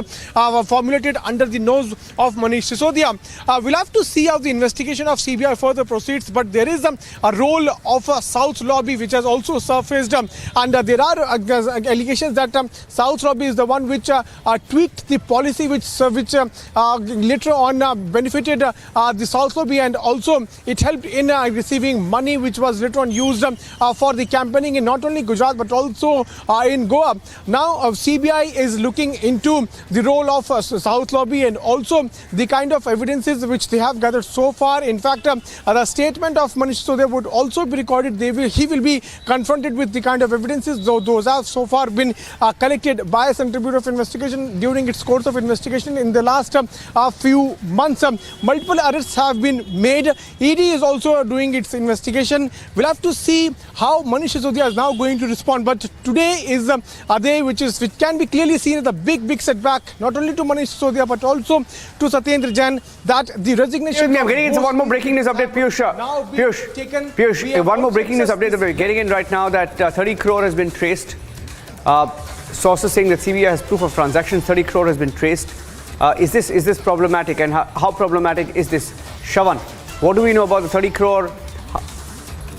formulated under the nose of Manish Sisodia. We'll have to see how the investigation of CBI further proceeds, but there is a role of a South lobby which has also surfaced, and there are allegations that South lobby is the one which tweaked the policy which later on benefited the South lobby, and also it helped in receiving money which was later on used for the campaigning in not only Gujarat but also in Goa. Now CBI is looking into the role of South lobby and also the kind of evidences which they have gathered so far. In fact, the statement of Manish Sisodia would also be recorded. He will be confronted with the kind of evidences, though those have so far been collected by Central Bureau of Investigation during its course of investigation in the last few months. Multiple arrests have been made. ED is also doing its investigation. We'll have to see how Manish Sisodia is now going to respond. But today is a day which can be clearly seen as a big setback, not only to Manish Sisodia but also to Satyendra Jain, that the resignation.
I'm getting into one more breaking news update, Piyush. One more breaking news update that we're getting in right now, that 30 crore has been traced. Sources saying that CBI has proof of transactions. 30 crore has been traced. Is this problematic, and how problematic is this? Shravan, what do we know about the 30 crore?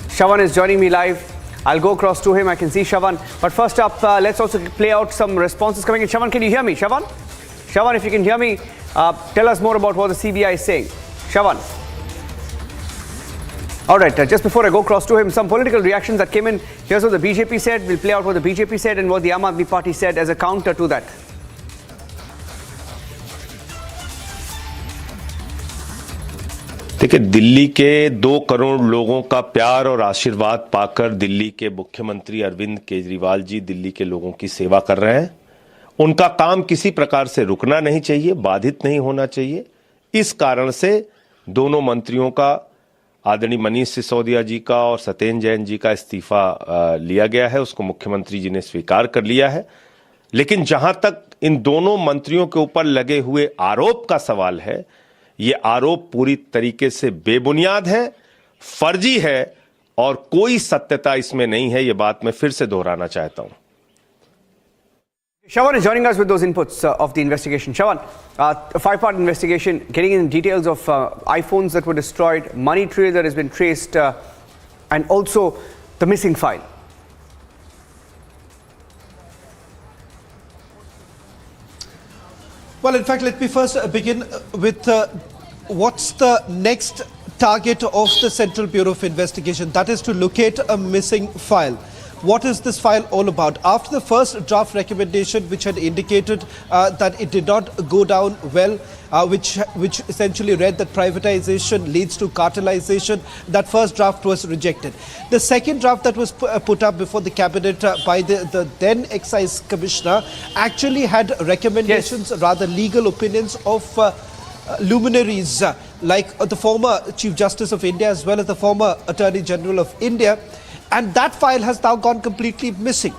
Shravan is joining me live. I'll go across to him. I can see Shravan. But first up, let's also play out some responses coming in. Shravan, can you hear me? Shravan, if you can hear me, tell us more about what the CBI is saying. Shravan. All right, just before I go across to him, some political reactions that came in. Here's what the BJP said. We'll play out what the BJP said and what the Aam Aadmi Party said as a counter to that.
देखिए, दिल्ली के 2 करोड़ लोगों का प्यार और आशीर्वाद पाकर दिल्ली के मुख्यमंत्री अरविंद केजरीवाल जी दिल्ली के लोगों की सेवा कर रहे हैं। उनका काम किसी प्रकार से रुकना नहीं चाहिए, बाधित नहीं होना चाहिए। इस कारण से दोनों मंत्रियों का, आदरणीय मनीष सिसोदिया जी का और सत्येंद्र जैन जी का इस्तीफा लिया गया है। उसको मुख्यमंत्री जी ने स्वीकार कर लिया है। लेकिन जहां तक इन दोनों मंत्रियों के ऊपर लगे हुए आरोप का सवाल है, ये आरोप पूरी तरीके से बेबुनियाद है, फर्जी है और कोई सत्यता इसमें नहीं है। ये बात मैं फिर से दोहराना चाहता हूं।
Shravan is joining us with those inputs of the investigation. Shravan, a 5-part investigation getting in details of iPhones that were destroyed, money trail that has been traced, and also the missing file.
Well, in fact, let me first begin with what's the next target of the Central Bureau of Investigation. That is to locate a missing file. What is this file all about? After the first draft recommendation, which had indicated that it did not go down well, which essentially read that privatization leads to cartelization, that first draft was rejected. The second draft that was put up before the cabinet by the then excise commissioner actually had recommendations, rather legal opinions of luminaries like the former Chief Justice of India as well as the former Attorney General of India. And that file has now gone completely missing.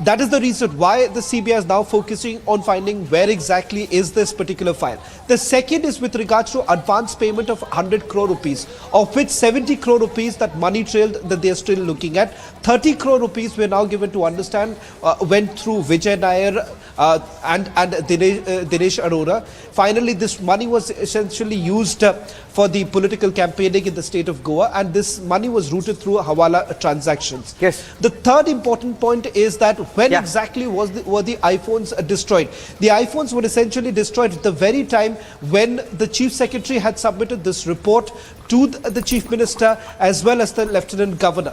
That is the reason why the CBI is now focusing on finding where exactly is this particular file. The second is with regards to advance payment of 100 crore rupees, of which 70 crore rupees that money trailed that they are still looking at. 30 crore rupees we are now given to understand went through Vijay Nair and Dinesh Arora. Finally, this money was essentially used for the political campaigning in the state of Goa, and this money was routed through Hawala transactions.
Yes.
The third important point is that when exactly were the iPhones destroyed? The iPhones were essentially destroyed at the very time when the Chief Secretary had submitted this report to the Chief Minister as well as the Lieutenant Governor.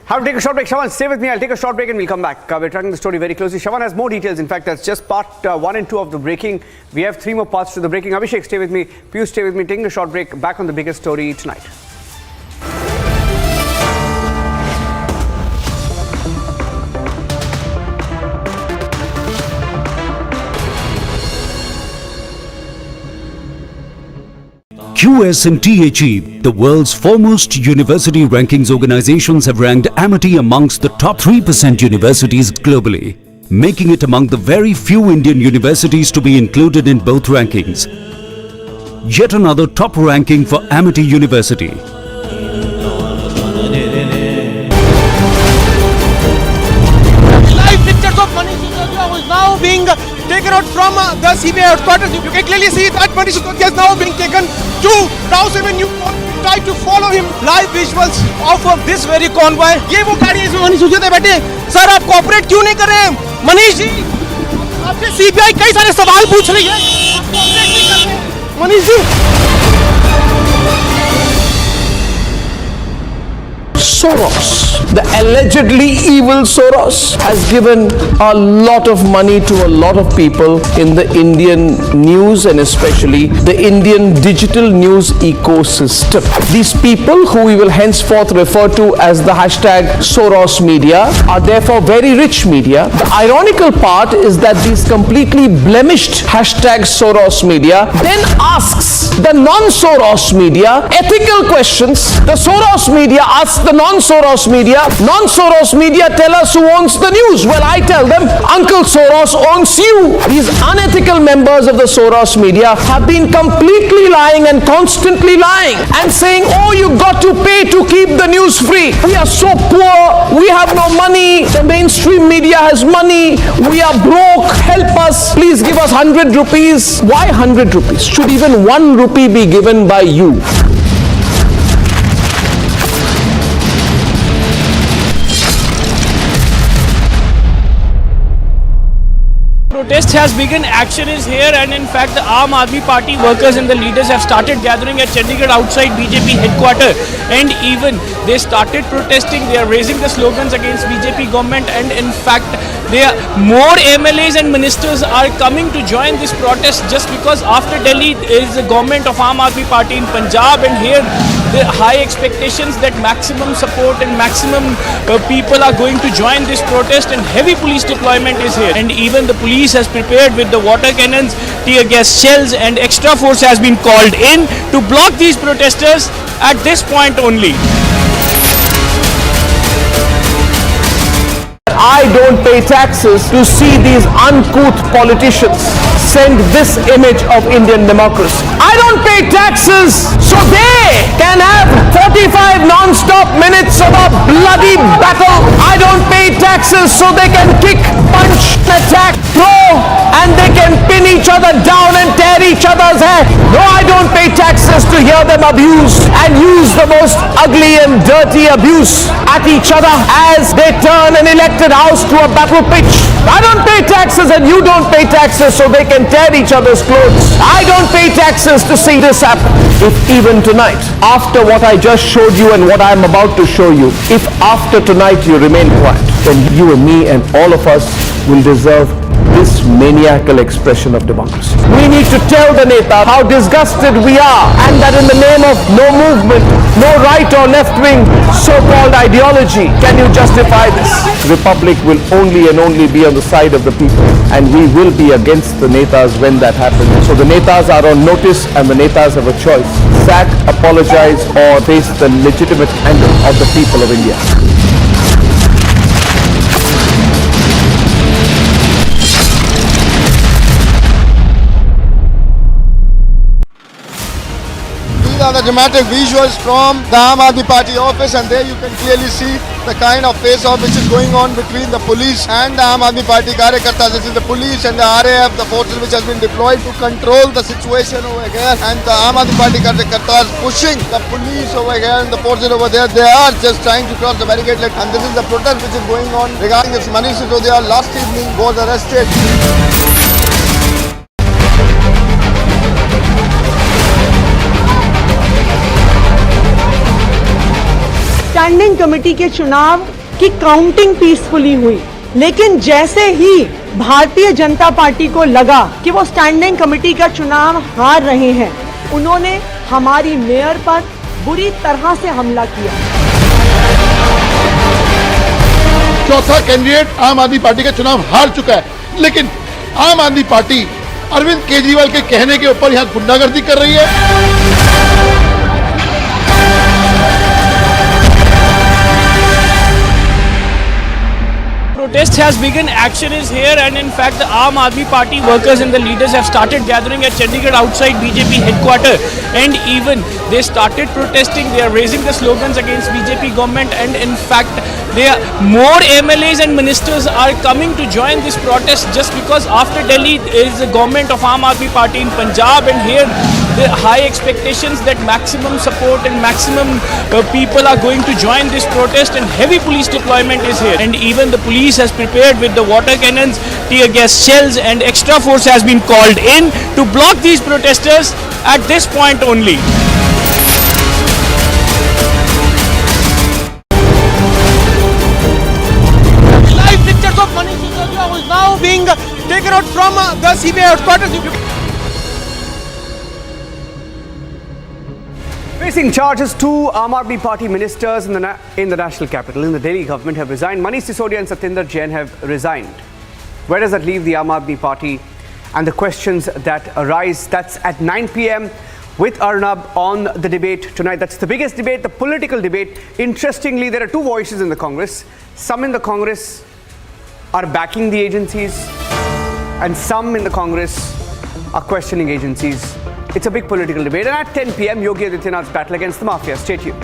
Have to take a short break. Shravan, stay with me. I'll take a short break and we'll come back. We're tracking the story very closely. Shravan has more details. In fact, that's just part 1 and 2 of the breaking. We have 3 more parts to the breaking. Abhishek, stay with me. Piyush, stay with me. Taking a short break. Back on the biggest story tonight.
QS and THE, the world's foremost university rankings organizations, have ranked Amity amongst the top 3% universities globally, making it among the very few Indian universities to be included in both rankings. Yet another top ranking for Amity University.
taken out from the CBI headquarters. You can clearly see that Manish Sisodia is now being taken to Rouse Avenue. Try to follow him. Live visuals of this very convoy. ये वो गाड़ी है इसमें मनीष सिसोदिया बैठे। Sir आप cooperate क्यों नहीं कर रहे हैं? मनीष जी, आपसे CBI कई सारे सवाल पूछ रही है। आप कोऑपरेट नहीं कर रहे हैं। Manish ji.
Soros, the allegedly evil Soros, has given a lot of money to a lot of people in the Indian news and especially the Indian digital news ecosystem. These people, who we will henceforth refer to as the hashtag Soros media, are therefore very rich media. The ironical part is that these completely blemished hashtag Soros media then asks the non-Soros media ethical questions. The Soros media asks the non-Soros media tell us who owns the news. Well, I tell them Uncle Soros owns you. These unethical members of the Soros media have been completely lying and constantly lying and saying, oh, you got to pay to keep the news free. We are so poor, we have no money, the mainstream media has money, we are broke, help us, please give us 100 rupees. Why 100 rupees? Should even 1 rupee be given by you?
Protest has begun, action is here, and in fact the Aam Aadmi Party workers and the leaders have started gathering at Chandigarh outside BJP headquarters, and even they started protesting. They are raising the slogans against BJP government, and in fact more MLAs and ministers are coming to join this protest just because after Delhi is the government of Aam Aadmi Party in Punjab, and here the high expectations that maximum support and maximum people are going to join this protest, and heavy police deployment is here, and even the police has prepared with the water cannons, tear gas shells, and extra force has been called in to block these protesters at this point only.
I don't pay taxes to see these uncouth politicians send this image of Indian democracy. I don't pay taxes so they can have 45 non-stop minutes of a bloody battle. I don't pay taxes so they can kick, punch, attack, throw, and they can pin each other down and tear each other's hair. No, I don't pay taxes to hear them abuse and use the most ugly and dirty abuse at each other as they turn an elected house to a battle pitch. I don't pay taxes and you don't pay taxes so they can tear each other's clothes. I don't pay taxes to see this happen. If even tonight, after what I just showed you and what I am about to show you, if after tonight you remain quiet, then you and me and all of us will deserve this maniacal expression of democracy. We need to tell the Neta how disgusted we are, and that in the name of no movement, no right or left wing so-called ideology can you justify this. Republic will only and only be on the side of the people, and we will be against the Netas when that happens. So the Netas are on notice and the Netas have a choice: sack, apologize, or face the legitimate anger of the people of India.
Are the dramatic visuals from the Aam Aadmi Party office, and there you can clearly see the kind of face-off which is going on between the police and the Aam Aadmi Party Karyakartas. This is the police and the RAF, the forces which has been deployed to control the situation over here, and the Aam Aadmi Party Karyakartas pushing the police over here and the forces over there. They are just trying to cross the barricade, and this is the protest which is going on regarding this Manish Sisodia last evening was arrested.
Standing committee के चुनाव की counting peacefully हुई, लेकिन जैसे ही Bharatiya Janata party को लगा कि वो स्टैंडिंग कमेटी का चुनाव हार रहे हैं, उन्होंने हमारी मेयर पर बुरी तरह से हमला किया।
चौथा कैंडिडेट आम आदमी पार्टी का चुनाव हार चुका है, लेकिन आम आदमी पार्टी अरविंद केजरीवाल के कहने के ऊपर यहां गुंडागर्दी कर रही है।
protest has begun. Action is here, and in fact the Aam Aadmi Party workers and the leaders have started gathering at Chandigarh outside BJP headquarters, and even they started protesting. They are raising the slogans against BJP government, and in fact more MLAs and ministers are coming to join this protest, just because after Delhi is the government of Aam Aadmi Party in Punjab, and here the high expectations that maximum support and maximum people are going to join this protest, and heavy police deployment is here, and even the police has prepared with the water cannons, tear gas shells, and extra force has been called in to block these protesters at this point only.
Live pictures of Manish Sisodia, who is now being taken out from the CBI headquarters.
Facing charges, two Aam Aadmi Party ministers in the national capital, in the Delhi government, have resigned. Manish Sisodia and Satinder Jain have resigned. Where does that leave the Aam Aadmi Party and the questions that arise? That's at 9 p.m. with Arnab on the debate tonight. That's the biggest debate, the political debate. Interestingly, there are two voices in the Congress. Some in the Congress are backing the agencies, and some in the Congress are questioning agencies. It's a big political debate, and at 10 p.m. Yogi Adityanath's battle against the mafia. Stay tuned.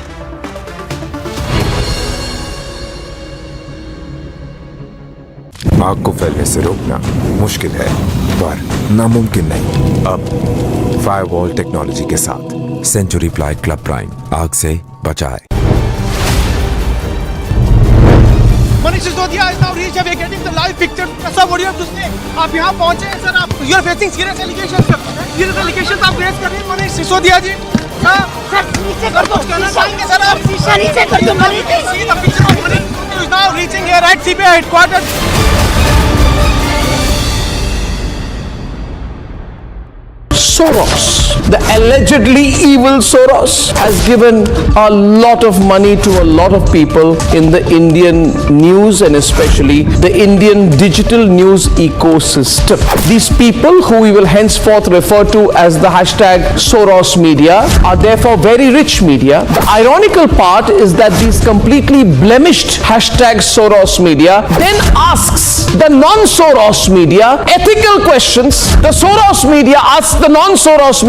आग को फैलने से रोकना मुश्किल है, पर नामुमकिन नहीं। अब फायरवॉल टेक्नोलॉजी के साथ सेंचुरी प्लाई क्लब प्राइम आग से बचाए।
Manish Sisodia is now reached. We are getting the live picture. Sir, what do you have to say? आप यहाँ पहुँचे हैं सर, आप you are facing serious allegations. Serious allegations आप raise कर रहे हैं Manish Sisodia जी. सर नीचे कर दो. कहना चाहेंगे सर आप? शीशा नीचे कर दो Manish. See the picture of Manish Sisodia is now reaching here at CBI headquarters.
Soros, the allegedly evil Soros, has given a lot of money to a lot of people in the Indian news and especially the Indian digital news ecosystem. These people, who we will henceforth refer to as the hashtag Soros media, are therefore very rich media. The ironical part is that these completely blemished hashtag Soros media then asks the non-Soros media ethical questions. The Soros media asks the non-Soros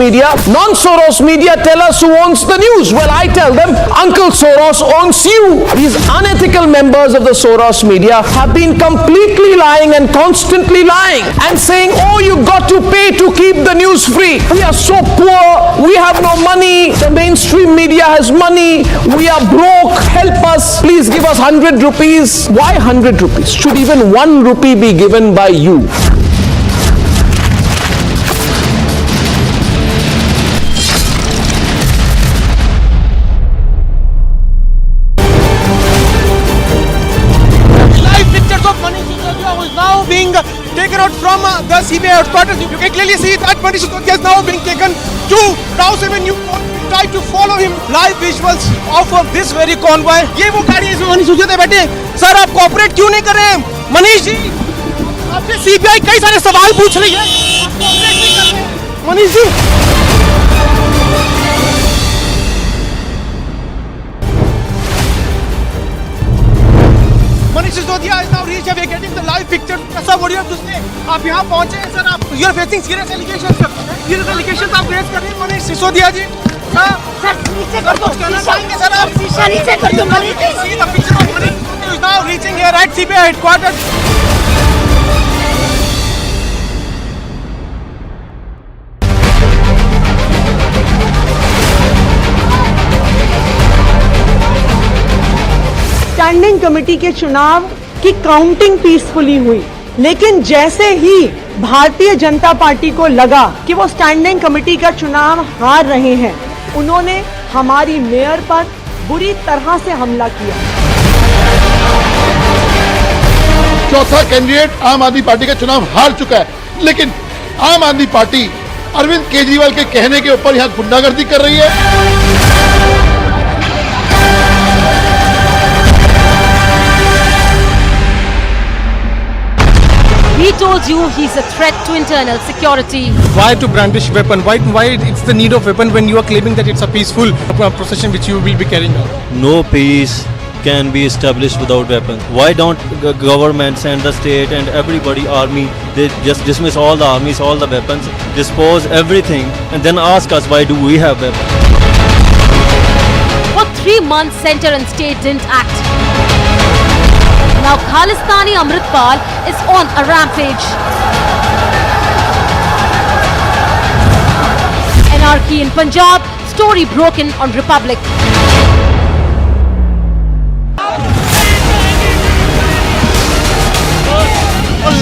media tell us who owns the news. Well, I tell them, Uncle Soros owns you. These unethical members of the Soros media have been completely lying and constantly lying and saying, oh, you got to pay to keep the news free. We are so poor, we have no money, the mainstream media has money, we are broke, help us, please give us 100 rupees. Why 100 rupees? Should even 1 rupee be given by you?
Being taken out from the CBI headquarters. You can clearly see that Manish Sisodia is now being taken to Rouse Avenue. We try to follow him. Live visuals of this very convoy. ये वो गाड़ी है इसमें मनीष सिसोदिया बैठे। Sir आप cooperate क्यों नहीं कर रहे हैं? मनीष जी, आपसे CBI कई सारे सवाल पूछ रही है। आप कोऑपरेट नहीं कर रहे हैं। Manish ji. Manish Sisodia is now reached. We are getting the live picture. Sir, what do you have to say? आप यहाँ पहुँचे हैं सर, आप you are facing serious allegations. Serious allegations आप raise कर रहे हैं Manish Sisodia जी. सर नीचे कर दो. कहना चाहेंगे सर आप? शीशा नीचे कर दो Manish. See the picture of Manish Sisodia is now reaching here at CBI headquarters.
Standing committee के चुनाव की काउंटिंग पीसफुली हुई, लेकिन जैसे ही भारतीय जनता पार्टी को लगा कि वो स्टैंडिंग कमेटी का चुनाव हार रहे हैं, उन्होंने हमारी मेयर पर बुरी तरह से हमला किया।
चौथा कैंडिडेट आम आदमी पार्टी का चुनाव हार चुका है, लेकिन आम आदमी पार्टी अरविंद केजरीवाल के कहने के ऊपर यहाँ गुंडागर्दी कर रही है।
He told you he's a threat to internal security.
Why to brandish weapon? Why it's the need of weapon when you are claiming that it's a peaceful procession which you will be carrying out?
No peace, can be established without weapons. Why don't government send the state and everybody, army, they just dismiss all the armies, all the weapons, dispose everything, and then ask us why do we have weapons?
For 3 months, center and state didn't act. Now Khalistani Amritpal is on a rampage. Anarchy in Punjab, story broken on Republic.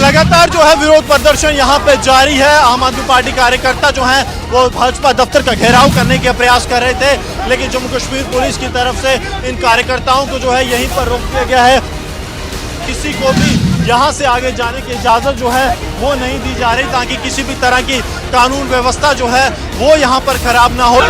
लगातार जो है विरोध प्रदर्शन यहाँ पे जारी है। आम आदमी पार्टी कार्यकर्ता जो हैं वो भाजपा दफ्तर का घेराव करने के प्रयास कर रहे थे, लेकिन जम्मू कश्मीर पुलिस की तरफ से इन कार्यकर्ताओं को जो है यहीं पर रोक दिया गया है। किसी को भी यहाँ से आगे जाने की इजाजत जो है वो नहीं दी जा रही, ताकि किसी भी तरह की कानून व्यवस्था जो है वो यहाँ पर खराब ना हो।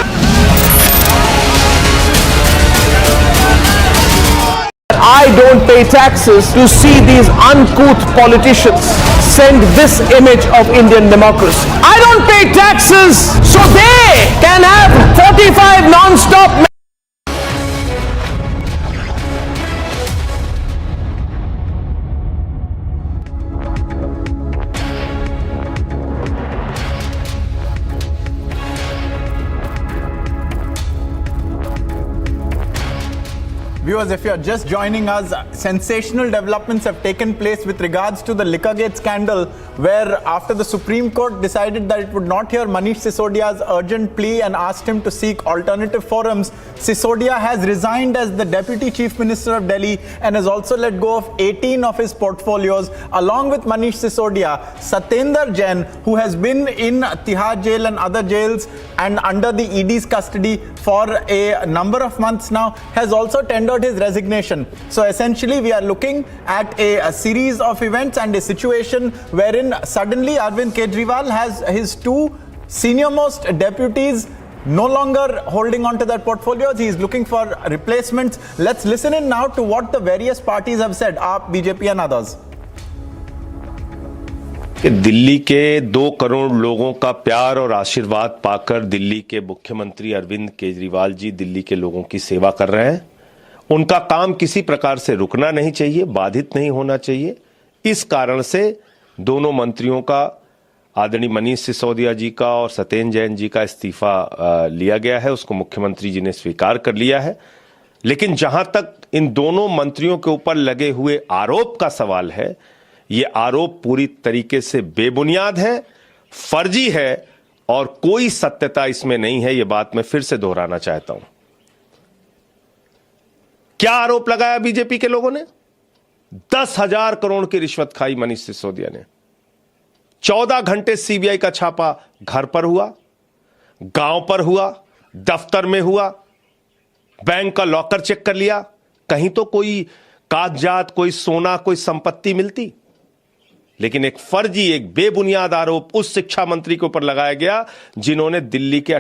I don't pay taxes to see these uncouth politicians send this image of Indian democracy. I don't pay taxes so they can have 45 non-stop.
Viewers, if you are just joining us, sensational developments have taken place with regards to the Liquorgate scandal, where after the Supreme Court decided that it would not hear Manish Sisodia's urgent plea and asked him to seek alternative forums, Sisodia has resigned as the Deputy Chief Minister of Delhi and has also let go of 18 of his portfolios. Along with Manish Sisodia, Satyendra Jain, who has been in Tihar jail and other jails and under the ED's custody for a number of months now, has also tendered his resignation. So essentially we are looking at a series of events and a situation wherein suddenly Arvind Kejriwal has his two senior-most deputies no longer holding on to their portfolios. He is looking for replacements. Let's listen in now to what the various parties have said, AAP, BJP and others.
कि दिल्ली के 2 करोड़ लोगों का प्यार और आशीर्वाद पाकर दिल्ली के मुख्यमंत्री अरविंद केजरीवाल जी दिल्ली के लोगों की सेवा कर रहे हैं। उनका काम किसी प्रकार से रुकना नहीं चाहिए, बाधित नहीं होना चाहिए। इस कारण से दोनों मंत्रियों का, आदरणीय मनीष सिसोदिया जी का और सत्येंद्र जैन जी का इस्तीफा लिया गया है। उसको मुख्यमंत्री जी ने स्वीकार कर लिया है। लेकिन जहां तक इन दोनों मंत्रियों के ऊपर लगे हुए आरोप का सवाल है, ये आरोप पूरी तरीके से बेबुनियाद है, फर्जी है और कोई सत्यता इसमें नहीं है। ये बात मैं फिर से दोहराना चाहता हूं। क्या आरोप लगाया बीजेपी के लोगों ने? 10,000 करोड़ की रिश्वत खाई मनीष सिसोदिया ने। 14 घंटे सीबीआई का छापा घर पर हुआ, गांव पर हुआ, दफ्तर में हुआ, बैंक का लॉकर चेक कर लिया। कहीं तो कोई कागजात, कोई सोना, कोई संपत्ति मिलती। लेकिन एक फर्जी, एक बेबुनियाद आरोप उस शिक्षा मंत्री के ऊपर लगाया गया जिन्होंने दिल्ली के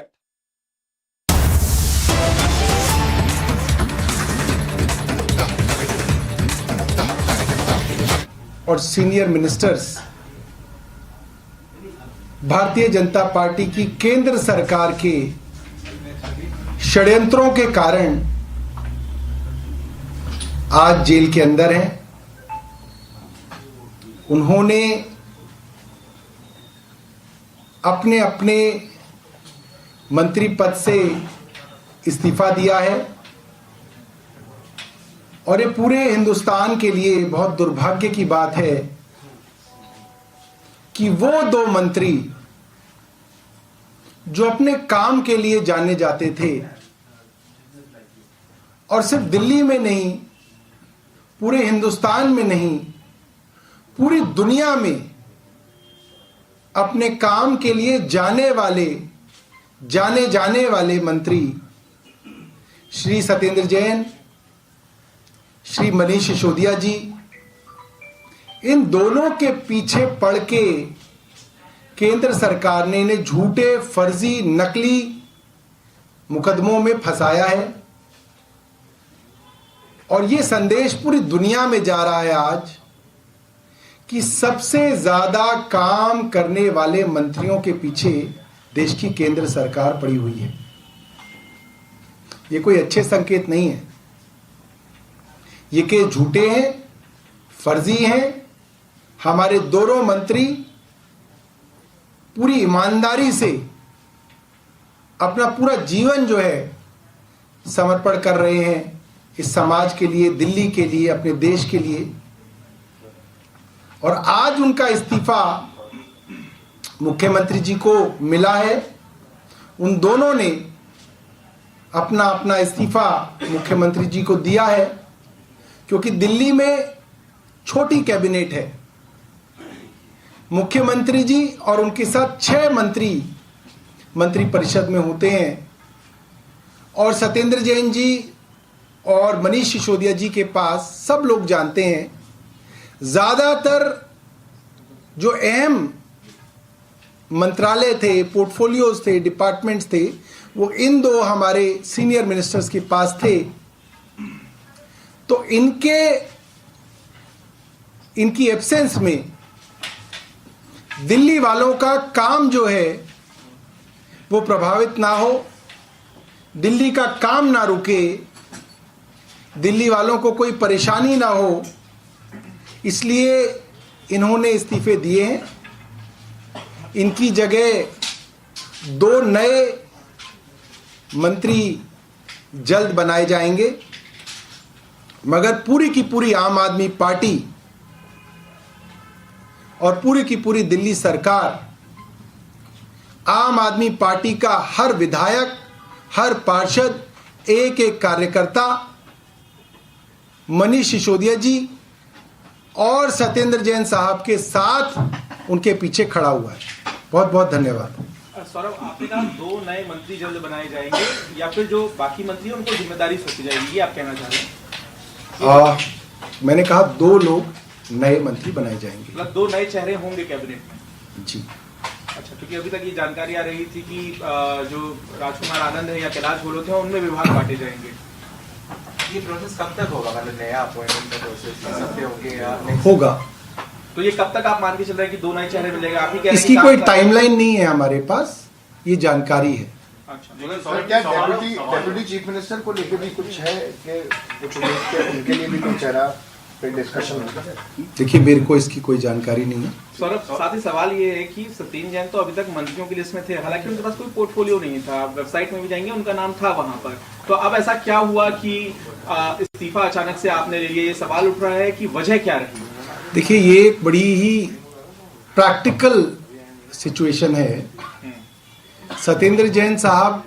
और senior ministers Bharatiya Janata party की केंद्र सरकार के षड्यंत्रों के कारण आज जेल के अंदर हैं। उन्होंने अपने अपने मंत्री पद से इस्तीफा दिया है और ये पूरे हिंदुस्तान के लिए बहुत दुर्भाग्य की बात है कि वो 2 मंत्री जो अपने काम के लिए जाने जाते थे और सिर्फ दिल्ली में नहीं, पूरे हिंदुस्तान में नहीं, पूरी दुनिया में अपने काम के लिए जाने जाने वाले मंत्री श्री सत्येंद्र जैन, श्री मनीष सिसोदिया जी, इन दोनों के पीछे पड़ के केंद्र सरकार ने इन्हें झूठे, फर्जी, नकली मुकदमों में फंसाया है। और ये संदेश पूरी दुनिया में जा रहा है आज कि सबसे ज्यादा काम करने वाले मंत्रियों के पीछे देश की केंद्र सरकार पड़ी हुई है। ये कोई अच्छे संकेत नहीं है। ये केस झूठे हैं, फर्जी हैं। हमारे दोनों मंत्री पूरी ईमानदारी से अपना पूरा जीवन जो है समर्पण कर रहे हैं इस समाज के लिए, दिल्ली के लिए, अपने देश के लिए। और आज उनका इस्तीफा मुख्यमंत्री जी को मिला है। उन दोनों ने अपना अपना इस्तीफा मुख्यमंत्री जी को दिया है, क्योंकि दिल्ली में छोटी कैबिनेट है। मुख्यमंत्री जी और उनके साथ 6 मंत्री मंत्रिपरिषद में होते हैं, और सत्येंद्र जैन जी और मनीष सिसोदिया जी के पास सब लोग जानते हैं, ज़्यादातर जो अहम मंत्रालय थे, पोर्टफोलियोज थे, डिपार्टमेंट्स थे, वो इन 2 हमारे सीनियर मिनिस्टर्स के पास थे। तो इनकी एब्सेंस में दिल्ली वालों का काम जो है वो प्रभावित ना हो, दिल्ली का काम ना रुके, दिल्ली वालों को कोई परेशानी ना हो, इसलिए इन्होंने इस्तीफे दिए हैं। इनकी जगह 2 नए मंत्री जल्द बनाए जाएंगे, मगर पूरी की पूरी आम आदमी पार्टी और पूरी की पूरी दिल्ली सरकार आम आदमी पार्टी का हर विधायक, हर पार्षद, एक एक कार्यकर्ता मनीष सिसोदिया जी और सत्येंद्र जैन साहब के साथ उनके पीछे खड़ा हुआ है। बहुत बहुत धन्यवाद।
सौरभ, आपने कहा 2 नए मंत्री जल्द बनाए जाएंगे, या फिर जो बाकी मंत्री हैं उनको जिम्मेदारी सौंपी जाएगी, ये आप कहना चाह रहे हैं?
मैंने कहा 2 लोग नए मंत्री बनाए जाएंगे,
मतलब 2 नए चेहरे होंगे कैबिनेट में?
जी।
अच्छा, क्योंकि अभी तक ये जानकारी आ रही थी कि जो राजकुमार आनंद है या कैलाश गहलोत है उनमें विभाग बांटे जाएंगे। ये प्रोसेस कब तक होगा? मतलब नया अपॉइंटमेंट का प्रोसेस हफ्ते होंगे या
होगा?
तो ये कब तक आप मान के चल रहे हैं कि 2 नए चेहरे मिलेंगे? आप ही कह रहे हैं
इसकी कोई टाइमलाइन नहीं है हमारे पास, ये जानकारी है।
अच्छा, क्या डेप्यूटी चीफ मिनिस्टर को लेकर भी कुछ है कि कुछ उनके लिए भी कोई चेहरा पे डिस्कशन होगा?
देखिए, मेरे को इसकी कोई जानकारी नहीं है।
सौरभ, साथ ही सवाल ये है कि सत्येंद्र जैन तो अभी तक मंत्रियों की लिस्ट में थे, हालांकि उनके पास कोई पोर्टफोलियो नहीं था। वेबसाइट में भी जाएंगे, उनका नाम था वहां पर। तो अब ऐसा क्या हुआ कि इस्तीफा अचानक से आपने ले लिया? ये सवाल उठ रहा है कि वजह क्या रही?
देखिए, ये बड़ी ही प्रैक्टिकल सिचुएशन है। सत्येंद्र जैन साहब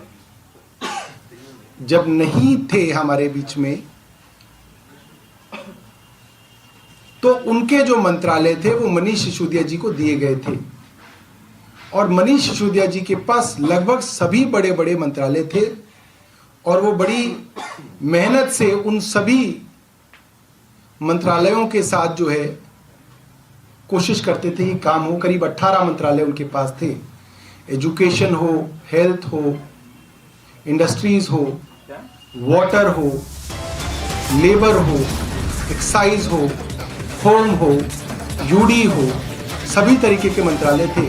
जब नहीं थे हमारे बीच में, तो उनके जो मंत्रालय थे वो मनीष सिसोदिया जी को दिए गए थे, और मनीष सिसोदिया जी के पास लगभग सभी बड़े बड़े मंत्रालय थे, और वो बड़ी मेहनत से उन सभी मंत्रालयों के साथ जो है कोशिश करते थे कि काम हो। करीब 18 मंत्रालय उनके पास थे। एजुकेशन हो, हेल्थ हो, इंडस्ट्रीज हो, वाटर हो, लेबर हो, एक्साइज हो, होम हो, यूडी हो, सभी तरीके के मंत्रालय थे।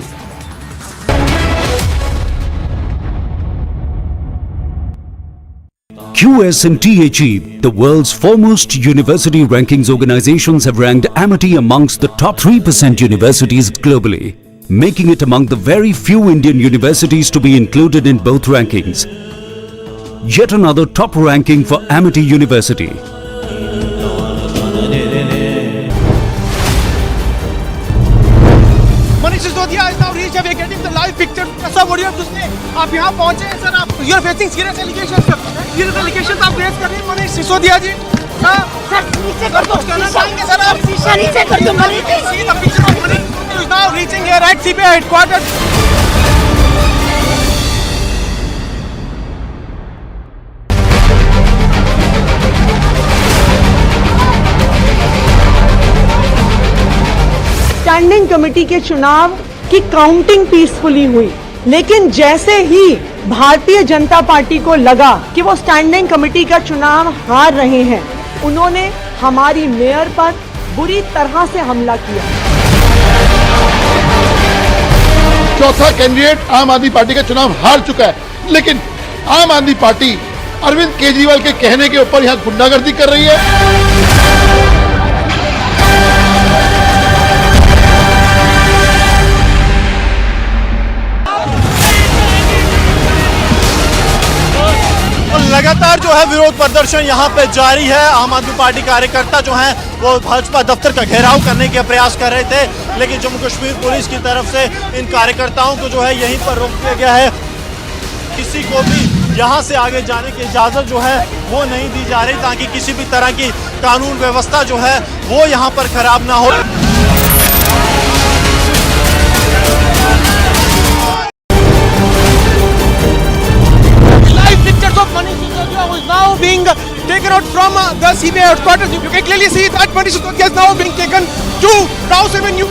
QS&THE, the world's foremost university rankings organizations, have ranked Amity amongst the top 3% universities globally, making it among the very few Indian universities to be included in both rankings. Yet another top ranking for Amity University.
Manish Sisodia is now reached. We are getting the live picture. Sir, what do you have to say? आप यहाँ पहुँचे हैं sir, आप you are facing serious allegations sir. Serious allegations आप face कर रहे हैं मनीष सिसोदिया जी। Sir नीचे कर दो। कहना चाहेंगे सर आप? शीशा नीचे कर दो Manish. See the picture of Manish is now reaching here at CBI headquarters.
Standing committee के चुनाव की काउंटिंग पीसफुली हुई, लेकिन जैसे ही भारतीय जनता पार्टी को लगा कि वो स्टैंडिंग कमेटी का चुनाव हार रहे हैं, उन्होंने हमारी मेयर पर बुरी तरह से हमला किया।
चौथा कैंडिडेट आम आदमी पार्टी का चुनाव हार चुका है, लेकिन आम आदमी पार्टी अरविंद केजरीवाल के कहने के ऊपर यहाँ गुंडागर्दी कर रही है।
लगातार जो है विरोध प्रदर्शन यहाँ पे जारी है। आम आदमी पार्टी कार्यकर्ता जो हैं वो भाजपा दफ्तर का घेराव करने के प्रयास कर रहे थे, लेकिन जम्मू कश्मीर पुलिस की तरफ से इन कार्यकर्ताओं को जो है यहीं पर रोक दिया गया है। किसी को भी यहाँ से आगे जाने की इजाजत जो है वो नहीं दी जा रही, ताकि किसी भी तरह की कानून व्यवस्था जो है वो यहाँ पर खराब ना हो।
Manish Sisodia is now being taken out from the CBI headquarters. You can clearly see that Manish Sisodia is now being taken to Rouse Avenue.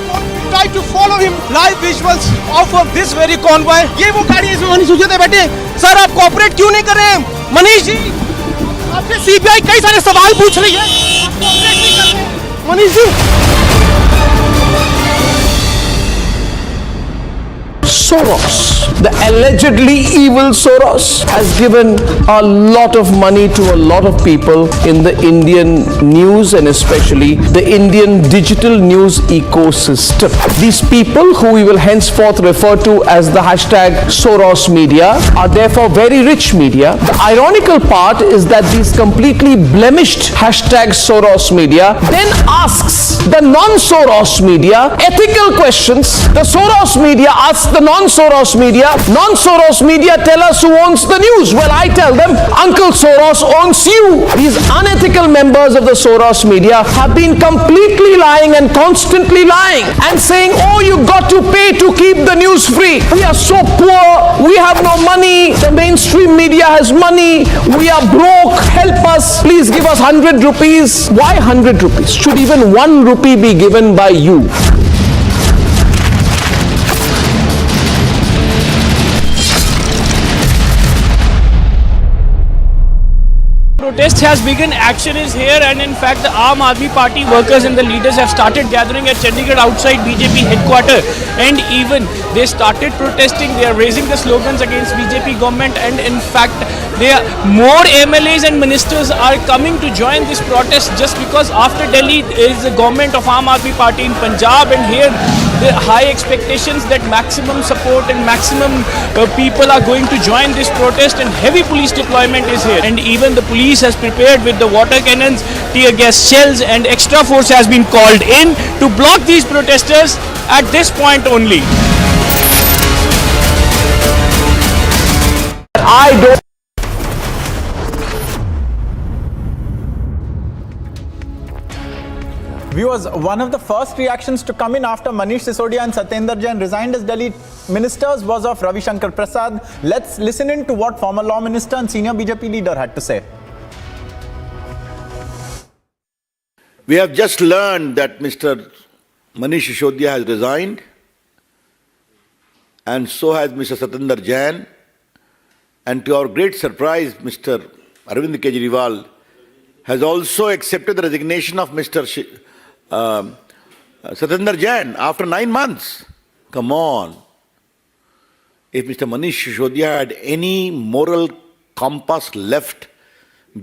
Try to follow him. Live visuals of this very convoy. ये वो गाड़ी है इसमें मनीष सिसोदिया बैठे। Sir आप cooperate क्यों नहीं कर रहे हैं? मनीष जी, आपसे CBI कई सारे सवाल पूछ रही है, आप कोऑपरेट नहीं कर रहे हैं। Manish ji.
Soros, the allegedly evil Soros, has given a lot of money to a lot of people in the Indian news and especially the Indian digital news ecosystem. These people, who we will henceforth refer to as the hashtag Soros media, are therefore very rich media. The ironical part is that these completely blemished hashtag Soros media then asks the non-Soros media ethical questions. The Soros media asks the non-Soros media tell us who owns the news. Well, I tell them Uncle Soros owns you. These unethical members of the Soros media have been completely lying and constantly lying and saying, oh, you got to pay to keep the news free. We are so poor, we have no money, the mainstream media has money, we are broke, help us, please give us 100 rupees. Why 100 rupees? Should even 1 rupee be given by you?
Protest has begun, action is here, and in fact the Aam Aadmi Party workers and the leaders have started gathering at Chandigarh outside BJP headquarters, and even they started protesting. They are raising the slogans against BJP government, and in fact more MLAs and ministers are coming to join this protest, just because after Delhi is the government of Aam Aadmi Party in Punjab, and here the high expectations that maximum support and maximum people are going to join this protest, and heavy police deployment is here, and even the police has prepared with the water cannons, tear gas shells, and extra force has been called in to block these protesters at this point only.
I don't.
Viewers, one of the first reactions to come in after Manish Sisodia and Satyendra Jain resigned as Delhi ministers was of Ravi Shankar Prasad. Let's listen in to what former law minister and senior BJP leader had to say.
We have just learned that Mr. Manish Sisodia has resigned, and so has Mr. Satyendra Jain. And to our great surprise, Mr. Arvind Kejriwal has also accepted the resignation of Mr. Satyendra Jain after 9 months. Come on. If Mr. Manish Sisodia had any moral compass left,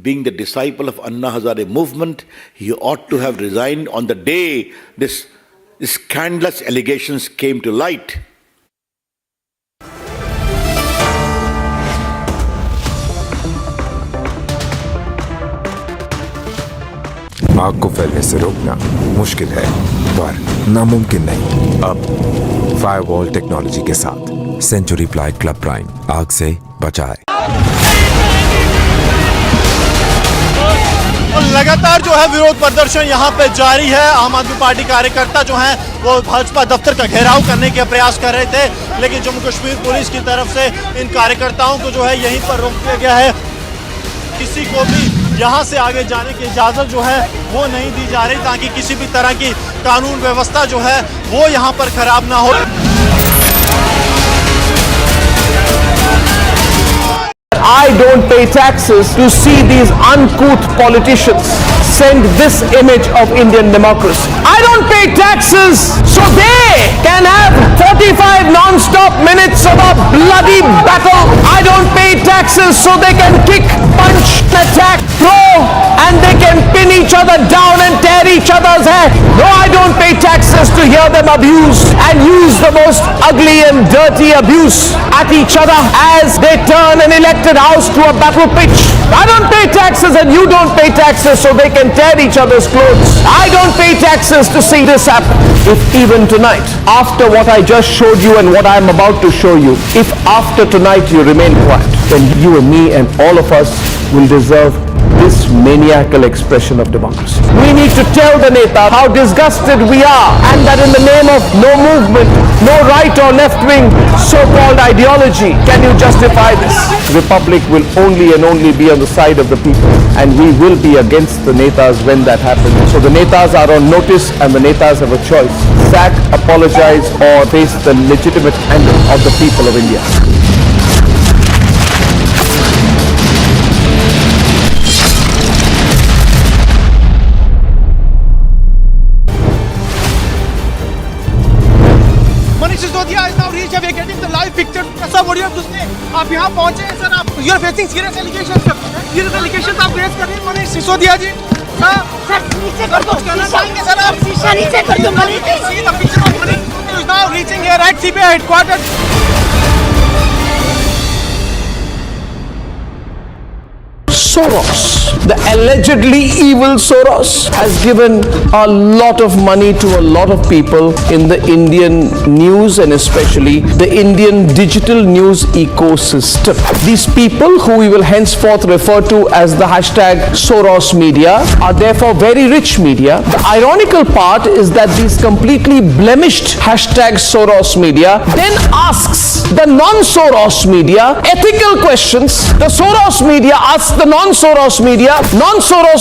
being the disciple of Anna Hazare movement, he ought to have resigned on the day this scandalous allegations came to light.
आग को फैलने से रोकना मुश्किल है, पर नामुमकिन नहीं। अब फायरवॉल टेक्नोलॉजी के साथ सेंचुरी प्लाई क्लब प्राइम आग से बचाए।
लगातार जो है विरोध प्रदर्शन यहाँ पे जारी है। आम आदमी पार्टी कार्यकर्ता जो हैं वो भाजपा दफ्तर का घेराव करने के प्रयास कर रहे थे, लेकिन जम्मू कश्मीर पुलिस की तरफ से इन कार्यकर्ताओं को जो है यहीं पर रोक दिया गया है। किसी को भी यहाँ से आगे जाने की इजाजत जो है वो नहीं दी जा रही, ताकि किसी भी तरह की कानून व्यवस्था जो है वो यहाँ पर खराब ना हो।
I don't pay taxes to see these uncouth politicians send this image of Indian democracy. I don't pay taxes so they can have 45 non-stop minutes of a bloody battle. I don't pay taxes so they can kick, punch, attack, throw, and they can pin each other down and tear each other's hair. No, I don't pay taxes to hear them abuse and use the most ugly and dirty abuse at each other as they turn an elected house to a battle pitch. I don't pay taxes and you don't pay taxes so they can tear each other's clothes. I don't pay taxes to see this happen. If even tonight, after what I just showed you and what I am about to show you, if after tonight you remain quiet, then you and me and all of us will deserve this maniacal expression of democracy. We need to tell the Neta how disgusted we are and that in the name of no movement, no right or left wing so-called ideology can you justify this. Republic will only and only be on the side of the people and we will be against the Netas when that happens. So the Netas are on notice and the Netas have a choice. Sack, apologize or face the legitimate anger of the people of India.
Manish Sisodia is now reached. We are getting the live picture. Sir, what do you have to say? आप यहाँ पहुँचे हैं sir. आप you are facing serious allegations. Serious allegations आप raise कर रहे हैं Manish Sisodia जी. Sir नीचे कर दो. कहना चाहेंगे सर आप. शीशा नीचे कर दो Manish. See the picture of Manish Sisodia is now reaching here at CBI headquarters.
Soros, the allegedly evil Soros, has given a lot of money to a lot of people in the Indian news and especially the Indian digital news ecosystem. These people, who we will henceforth refer to as the hashtag Soros media, are therefore very rich media. The ironical part is that these completely blemished hashtag Soros media then asks the non-Soros media ethical questions. The Soros media asks the non-Soros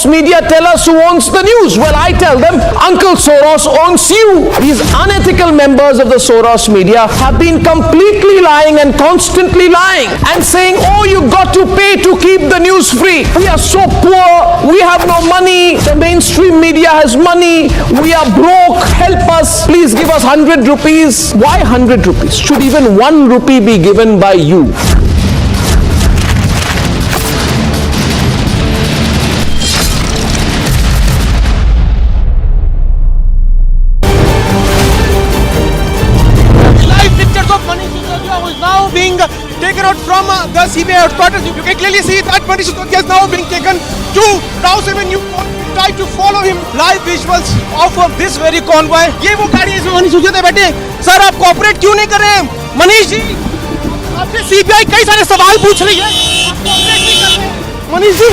media tell us who owns the news. Well, I tell them, Uncle Soros owns you. These unethical members of the Soros media have been completely lying and constantly lying and saying, oh, you got to pay to keep the news free. We are so poor, we have no money, the mainstream media has money, we are broke, help us, please give us 100 rupees. Why 100 rupees? Should even 1 rupee be given by you?
Being taken out from the CBI headquarters. You can clearly see that Manish Sisodia is now being taken to Narasimha. You try to follow him. Live visuals of this very convoy. ये वो गाड़ी है इसमें मनीष सिसोदिया बैठे. Sir आप cooperate क्यों नहीं कर रहे हैं? मनीष जी, आपसे CBI कई सारे सवाल पूछ रही है. आप कोऑपरेट नहीं कर रहे हैं. Manish ji.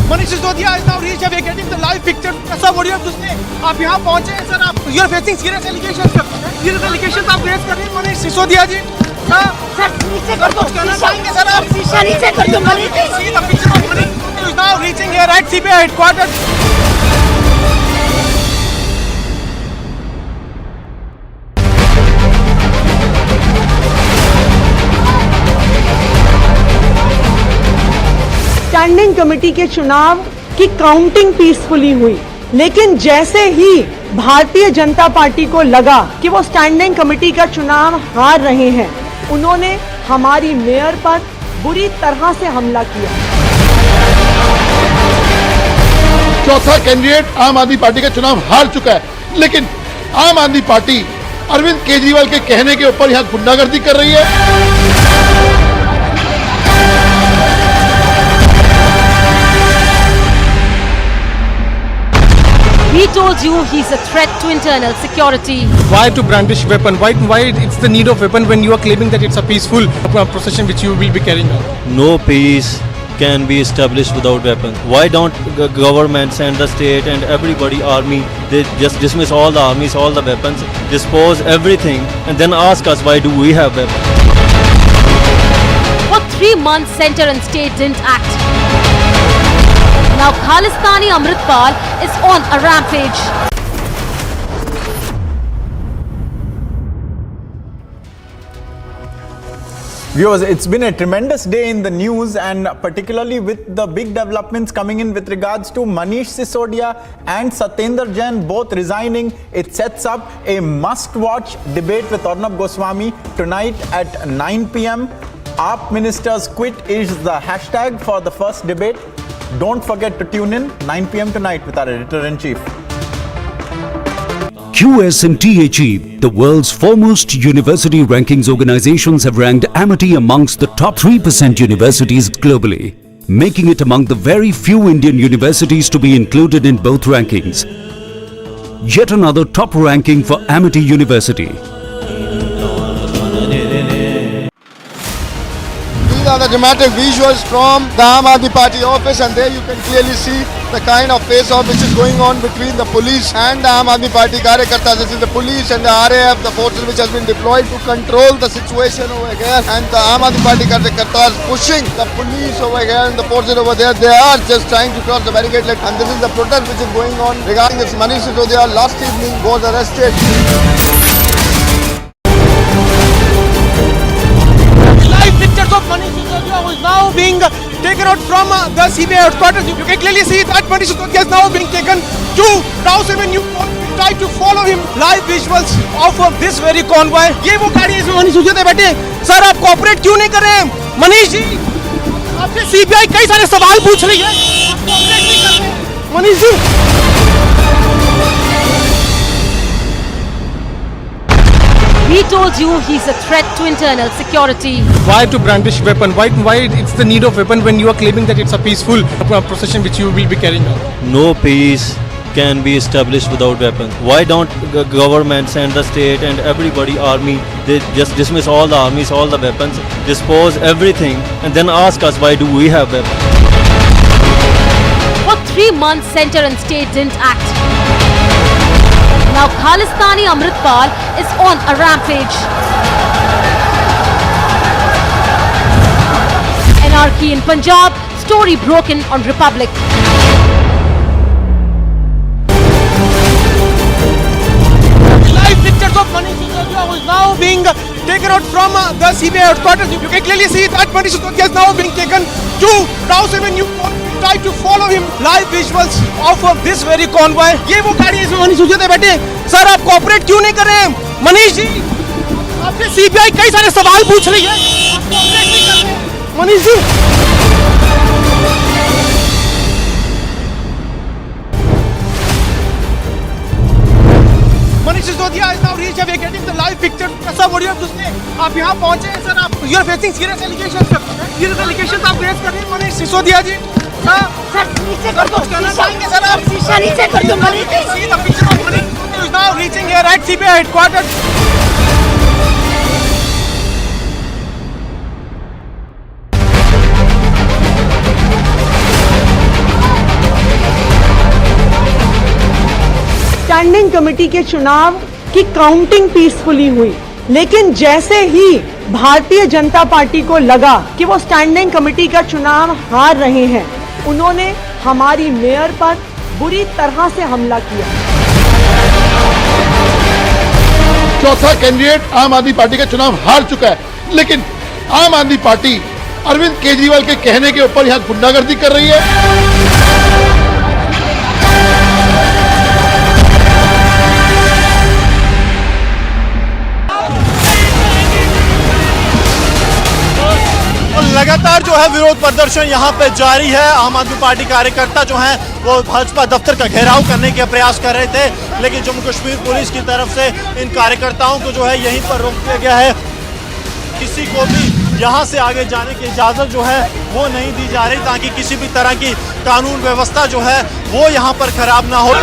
Manish Sisodia is now reached. We are getting the live picture. Sir, what do you have to say? आप यहाँ पहुँचे हैं सर. आप you are facing serious allegations. Serious allegations आप raise कर रहे हैं Manish Sisodia जी. सर नीचे कर दो. कहना चाहेंगे सर आप. शीशा नीचे कर दो Manish. See the picture of Manish Sisodia is now reaching here at CBI headquarters.
Standing committee के चुनाव की काउंटिंग पीसफुली हुई, लेकिन जैसे ही भारतीय जनता पार्टी को लगा कि वो स्टैंडिंग कमेटी का चुनाव हार रहे हैं, उन्होंने हमारी मेयर पर बुरी तरह से हमला किया।
चौथा कैंडिडेट आम आदमी पार्टी का चुनाव हार चुका है, लेकिन आम आदमी पार्टी अरविंद केजरीवाल के कहने के ऊपर यहाँ गुंडागर्दी कर रही है।
He told you he's a threat to internal security.
Why to brandish weapon? Why it's the need of weapon when you are claiming that it's a peaceful procession which you will be carrying out?
No peace can be established without weapons. Why don't governments and the state and everybody, army, they just dismiss all the armies, all the weapons, dispose everything and then ask us why do we have weapons?
For 3 months, center and state didn't act. Now Khalistani Amritpal is on a rampage.
Viewers, it's been a tremendous day in the news, and particularly with the big developments coming in with regards to Manish Sisodia and Satyendra Jain both resigning. It sets up a must-watch debate with Arnab Goswami tonight at 9 p.m. AAP ministers quit is the hashtag for the first debate. Don't forget to tune in 9 p.m. tonight with our editor-in-chief.
QS and THE, the world's foremost university rankings organizations, have ranked Amity amongst the top 3% universities globally, making it among the very few Indian universities to be included in both rankings. Yet another top ranking for Amity University.
These are the dramatic visuals from the Aam Aadmi Party office, and there you can clearly see the kind of face-off which is going on between the police and the Aam Aadmi Party karyakartas. This is the police and the RAF, the forces which has been deployed to control the situation over here, and the Aam Aadmi Party karyakartas pushing the police over here and the forces over there. They are just trying to cross the barricade, and this is the protest which is going on regarding this. Manish Sisodia last evening was arrested.
Live pictures of Manish Sisodia, who is now being taken out from the CBI headquarters. You can clearly see that Manish Sisodia is now being taken to Rouse Avenue. Try to follow him. Live visuals of this very convoy. ये वो गाड़ी है इसमें मनीष सिसोदिया बैठे। Sir आप cooperate क्यों नहीं कर रहे हैं? मनीष जी, आपसे CBI कई सारे सवाल पूछ रही है। आप कोऑपरेट नहीं कर रहे हैं। Manish ji.
We told you he's a threat to internal security.
Why to brandish weapon? Why it's the need of weapon when you are claiming that it's a peaceful procession which you will be carrying out?
No peace can be established without weapons. Why don't governments and the state and everybody, army, they just dismiss all the armies, all the weapons, dispose everything, and then ask us why do we have weapons?
For 3 months, center and state didn't act. Now Khalistani Amritpal is on a rampage. Anarchy in Punjab, story broken on Republic.
Live pictures of Manish Sisodia, who is now being taken out from the CBI headquarters. You can clearly see that Manish Sisodia is now being taken to Rouse Avenue. Try to follow him. Live visuals of this very convoy. ये वो गाड़ी है इसमें मनीष सिसोदिया बैठे। Sir आप cooperate क्यों नहीं कर रहे हैं? मनीष जी, आपसे CBI कई सारे सवाल पूछ रही है। आप कोऑपरेट नहीं कर रहे हैं। Manish ji. Manish Sisodia is now reached. We are getting the live picture. Sir, what do you have to say? आप यहाँ पहुँचे हैं सर। आप you are facing serious allegations sir. Serious allegations आप face कर रहे हैं मनीष सिसोदिया जी।
सर नीचे कर दो।
सर आप
शीशा नीचे कर दो। Manish
see the picture of Manish Sisodia is now reaching here at CBI headquarters.
Standing committee के चुनाव की काउंटिंग पीसफुली हुई, लेकिन जैसे ही भारतीय जनता पार्टी को लगा कि वो स्टैंडिंग कमेटी का चुनाव हार रहे हैं, उन्होंने हमारी मेयर पर बुरी तरह से हमला किया।
चौथा कैंडिडेट आम आदमी पार्टी का चुनाव हार चुका है, लेकिन आम आदमी पार्टी अरविंद केजरीवाल के कहने के ऊपर यहां गुंडागर्दी कर रही है।
लगातार जो है विरोध प्रदर्शन यहाँ पे जारी है। आम आदमी पार्टी कार्यकर्ता जो हैं वो भाजपा दफ्तर का घेराव करने के प्रयास कर रहे थे, लेकिन जम्मू कश्मीर पुलिस की तरफ से इन कार्यकर्ताओं को जो है यहीं पर रोक दिया गया है। किसी को भी यहाँ से आगे जाने की इजाज़त जो है वो नहीं दी जा रही, ताकि किसी भी तरह की कानून व्यवस्था जो है वो यहाँ पर खराब ना हो।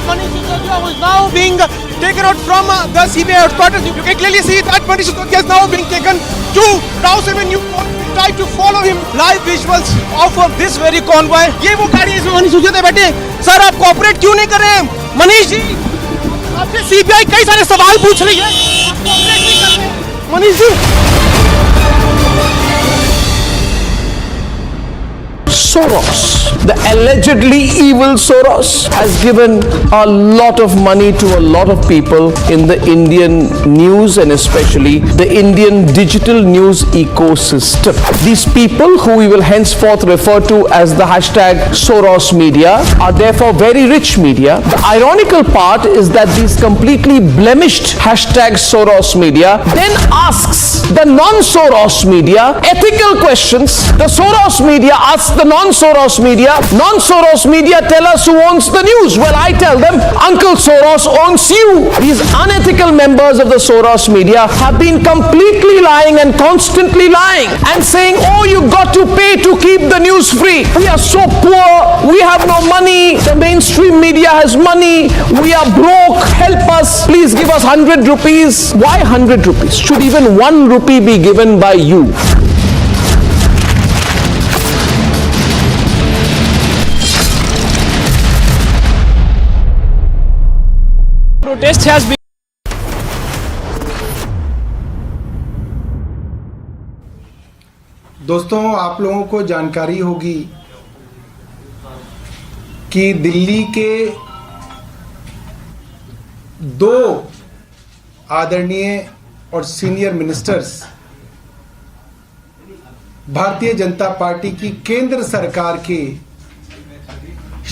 Manish Sisodia, who is now being taken out from the CBI headquarters. You can clearly see that Manish Sisodia is now being taken to Rouse Avenue. Try to follow him. Live visuals of this very convoy. ये वो गाड़ी है इसमें मनीष सिसोदिया बैठे। Sir आप cooperate क्यों नहीं कर रहे हैं? मनीष जी, आपसे CBI कई सारे सवाल पूछ रही है। आप कोऑपरेट नहीं कर रहे हैं। Manish ji.
Sort
Soros, the allegedly evil Soros, has given a lot of money to a lot of people in the Indian news and especially the Indian digital news ecosystem. These people, who we will henceforth refer to as the hashtag Soros media, are therefore very rich media. The ironical part is that these completely blemished hashtag Soros media then asks the non-Soros media ethical questions. The Soros media asks the non-Soros media, non-Soros media tell us who owns the news. Well, I tell them, Uncle Soros owns you. These unethical members of the Soros media have been completely lying and constantly lying and saying, oh, you got to pay to keep the news free. We are so poor, we have no money, the mainstream media has money, we are broke, help us, please give us 100 rupees. Why 100 rupees? Should even 1 rupee be given by you?
Protest has been
दोस्तों, आप लोगों को जानकारी होगी कि दिल्ली के 2 आदरणीय और senior ministers Bharatiya Janata party की केंद्र सरकार के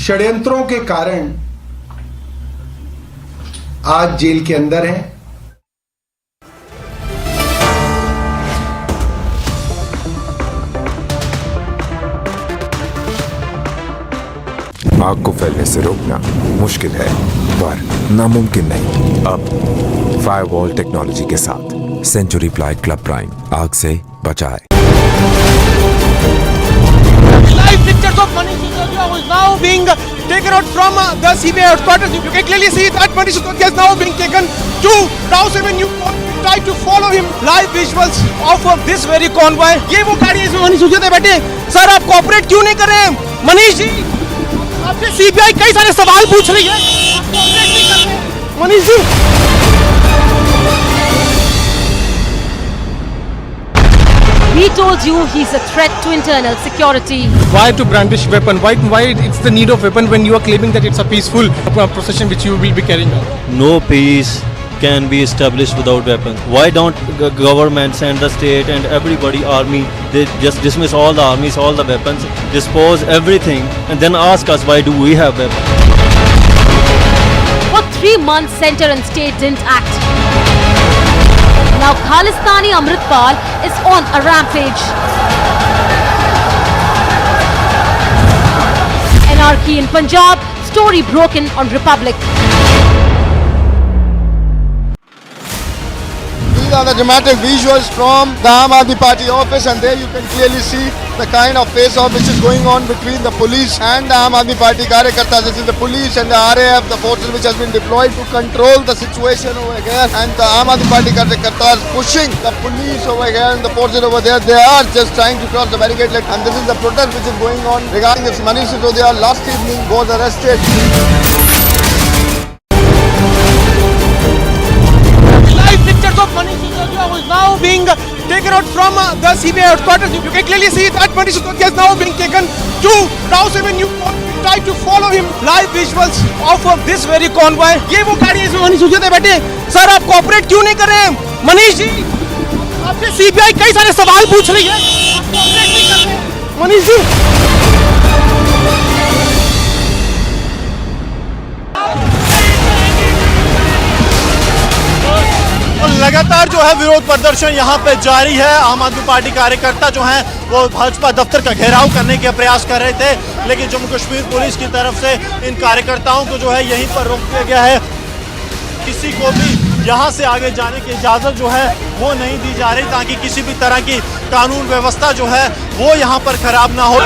षड्यंत्रों के कारण आज जेल के अंदर हैं।
आग को फैलने से रोकना मुश्किल है, पर नामुमकिन नहीं। अब फायरवॉल टेक्नोलॉजी के साथ सेंचुरी प्लाई क्लब प्राइम आग से बचाए।
Live pictures of Manish Sisodia, who is now being taken out from the CBI headquarters. You can clearly see that Manish Sisodia is now being taken to Rouse Avenue. Try to follow him. Live visuals of this very convoy. ये वो गाड़ी है इसमें मनीष सिसोदिया बैठे। Sir, आप cooperate क्यों नहीं कर रहे हैं? मनीष जी, आपसे सीबीआई कई सारे सवाल पूछ रही है, आप कोऑपरेट नहीं कर रहे हैं। Manish ji,
we told you he's a threat to internal security.
Why to brandish weapon? Why it's the need of weapon when you are claiming that it's a peaceful procession which you will be carrying out?
No peace can be established without weapons. Why don't governments and the state and everybody, army, they just dismiss all the armies, all the weapons, dispose everything, and then ask us why do we have weapons?
For 3 months, center and state didn't act. Now Khalistani Amritpal is on a rampage. Anarchy in Punjab, story broken on Republic.
These are the dramatic visuals from the Aam Aadmi Party office, and there you can clearly see the kind of face-off which is going on between the police and the Aam Aadmi Party karyakartas. This is the police and the RAF, the forces which has been deployed to control the situation over here, and the Aam Aadmi Party karyakartas pushing the police over here and the forces over there. They are just trying to cross the barricade, and this is the protest which is going on regarding this Manish Sisodia last evening was arrested.
Pictures of Manish Sisodia, who is now being taken out from the CBI headquarters. You can clearly see that Manish Sisodia is now being taken to Rouse Avenue. Try to follow him. Live visuals of this very convoy. ये वो गाड़ी है इसमें मनीष सिसोदिया बैठे। Sir, आप cooperate क्यों नहीं कर रहे हैं? मनीष जी, आपसे सीबीआई कई सारे सवाल पूछ रही है, आप कोऑपरेट नहीं कर रहे हैं। मनीष जी,
लगातार जो है विरोध प्रदर्शन यहाँ पे जारी है। आम आदमी पार्टी कार्यकर्ता जो हैं वो भाजपा दफ्तर का घेराव करने के प्रयास कर रहे थे, लेकिन जम्मू कश्मीर पुलिस की तरफ से इन कार्यकर्ताओं को जो है यहीं पर रोक दिया गया है। किसी को भी यहाँ से आगे जाने की इजाज़त जो है वो नहीं दी जा रही, ताकि किसी भी तरह की कानून व्यवस्था जो है वो यहाँ पर खराब ना हो।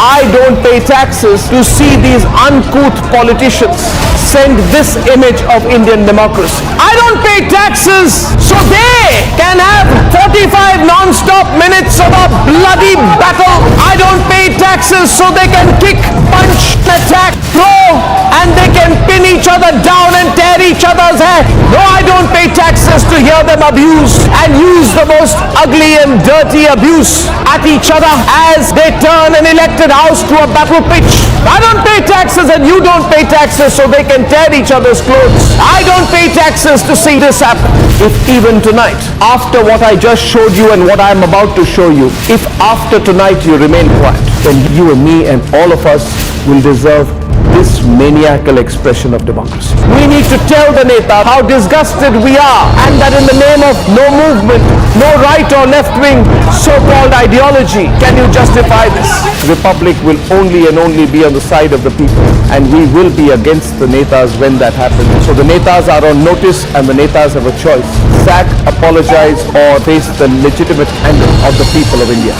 I don't pay taxes to see these uncouth politicians send this image of Indian democracy. I don't pay taxes so they can have 45 non-stop minutes of a bloody battle. I don't pay taxes so they can kick, punch, attack, throw, and they can pin each other down and tear each other's hair. No, I don't pay taxes to hear them abuse and use the most ugly and dirty abuse at each other as they turn an elected house to a battle pitch. I don't pay taxes and you don't pay taxes so they can tear each other's clothes. I don't pay taxes to see this happen. If even tonight, after what I just showed you and what I am about to show you, if after tonight you remain quiet, then you and me and all of us will deserve this maniacal expression of democracy. We need to tell the Neta how disgusted we are and that in the name of no movement, no right or left wing so-called ideology can you justify this. Republic will only and only be on the side of the people and we will be against the Netas when that happens. So the Netas are on notice and the Netas have a choice. Sack, apologize or face the legitimate anger of the people of India.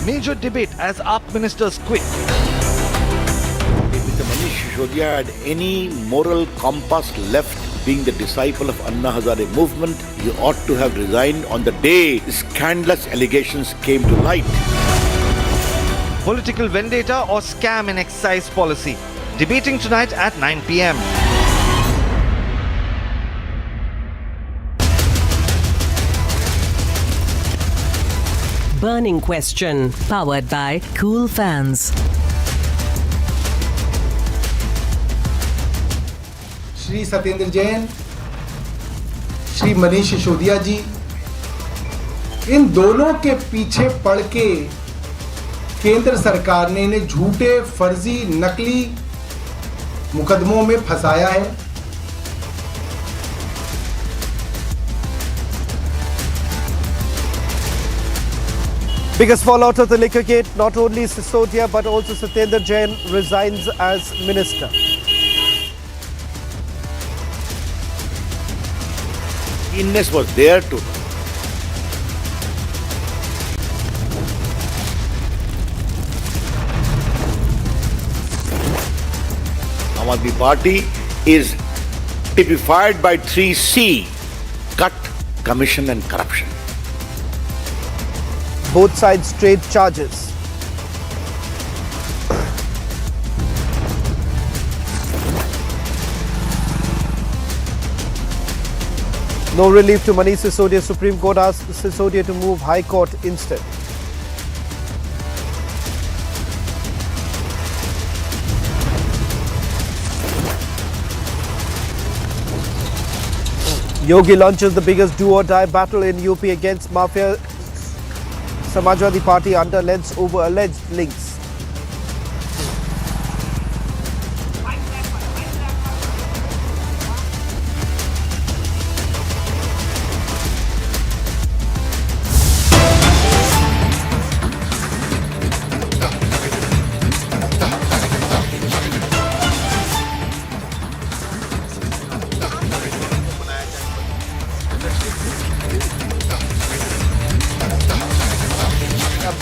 Major debate as AAP ministers quit.
If Mr. Manish Sisodia had any moral compass left, being the disciple of Anna Hazare movement, he ought to have resigned on the day scandalous allegations came to light.
Political vendetta or scam in excise policy. Debating tonight at 9 p.m.
Burning Question, powered by Cool Fans.
Shri Satyendra Jain, Shri Manish Sisodia जी, इन दोनों के पीछे पड़ के केंद्र सरकार ने इन्हें झूठे, फर्जी, नकली मुकदमों में फंसाया है।
Biggest fallout of the Liquorgate, not only Sisodia but also Satyendra Jain resigns as minister.
Keenness was there to Aam Aadmi Party is typified by 3C: cut, commission and corruption.
Both sides trade charges. No relief to Manish Sisodia. Supreme Court asked Sisodia to move High Court instead. Yogi launches the biggest do-or-die battle in UP against mafia. Samajwadi Party underlends over alleged links.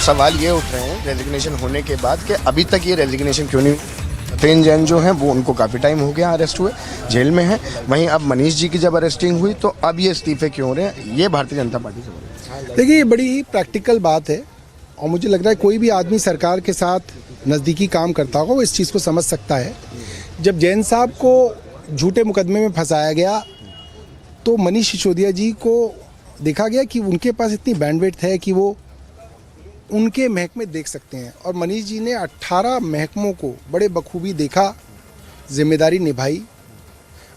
सवाल ये उठ रहे हैं resignation होने के बाद कि अभी तक ये रेजिग्नेशन क्यों नहीं। सत्येंद्र जैन जो हैं वो उनको काफ़ी टाइम हो गया अरेस्ट हुए, जेल में हैं। वहीं अब मनीष जी की जब अरेस्टिंग हुई तो अब ये इस्तीफे क्यों हो रहे हैं, ये भारतीय जनता पार्टी से बोले।
देखिए, ये बड़ी ही प्रैक्टिकल बात है और मुझे लग रहा है कोई भी आदमी सरकार के साथ नज़दीकी काम करता होगा वो इस चीज़ को समझ सकता है। जब जैन साहब को झूठे मुकदमे में फंसाया गया तो मनीष सिसोदिया जी को देखा गया कि उनके पास इतनी बैंडविड्थ है कि वो उनके महकमे देख सकते हैं और मनीष जी ने 18 महकमों को बड़े बखूबी देखा, जिम्मेदारी निभाई।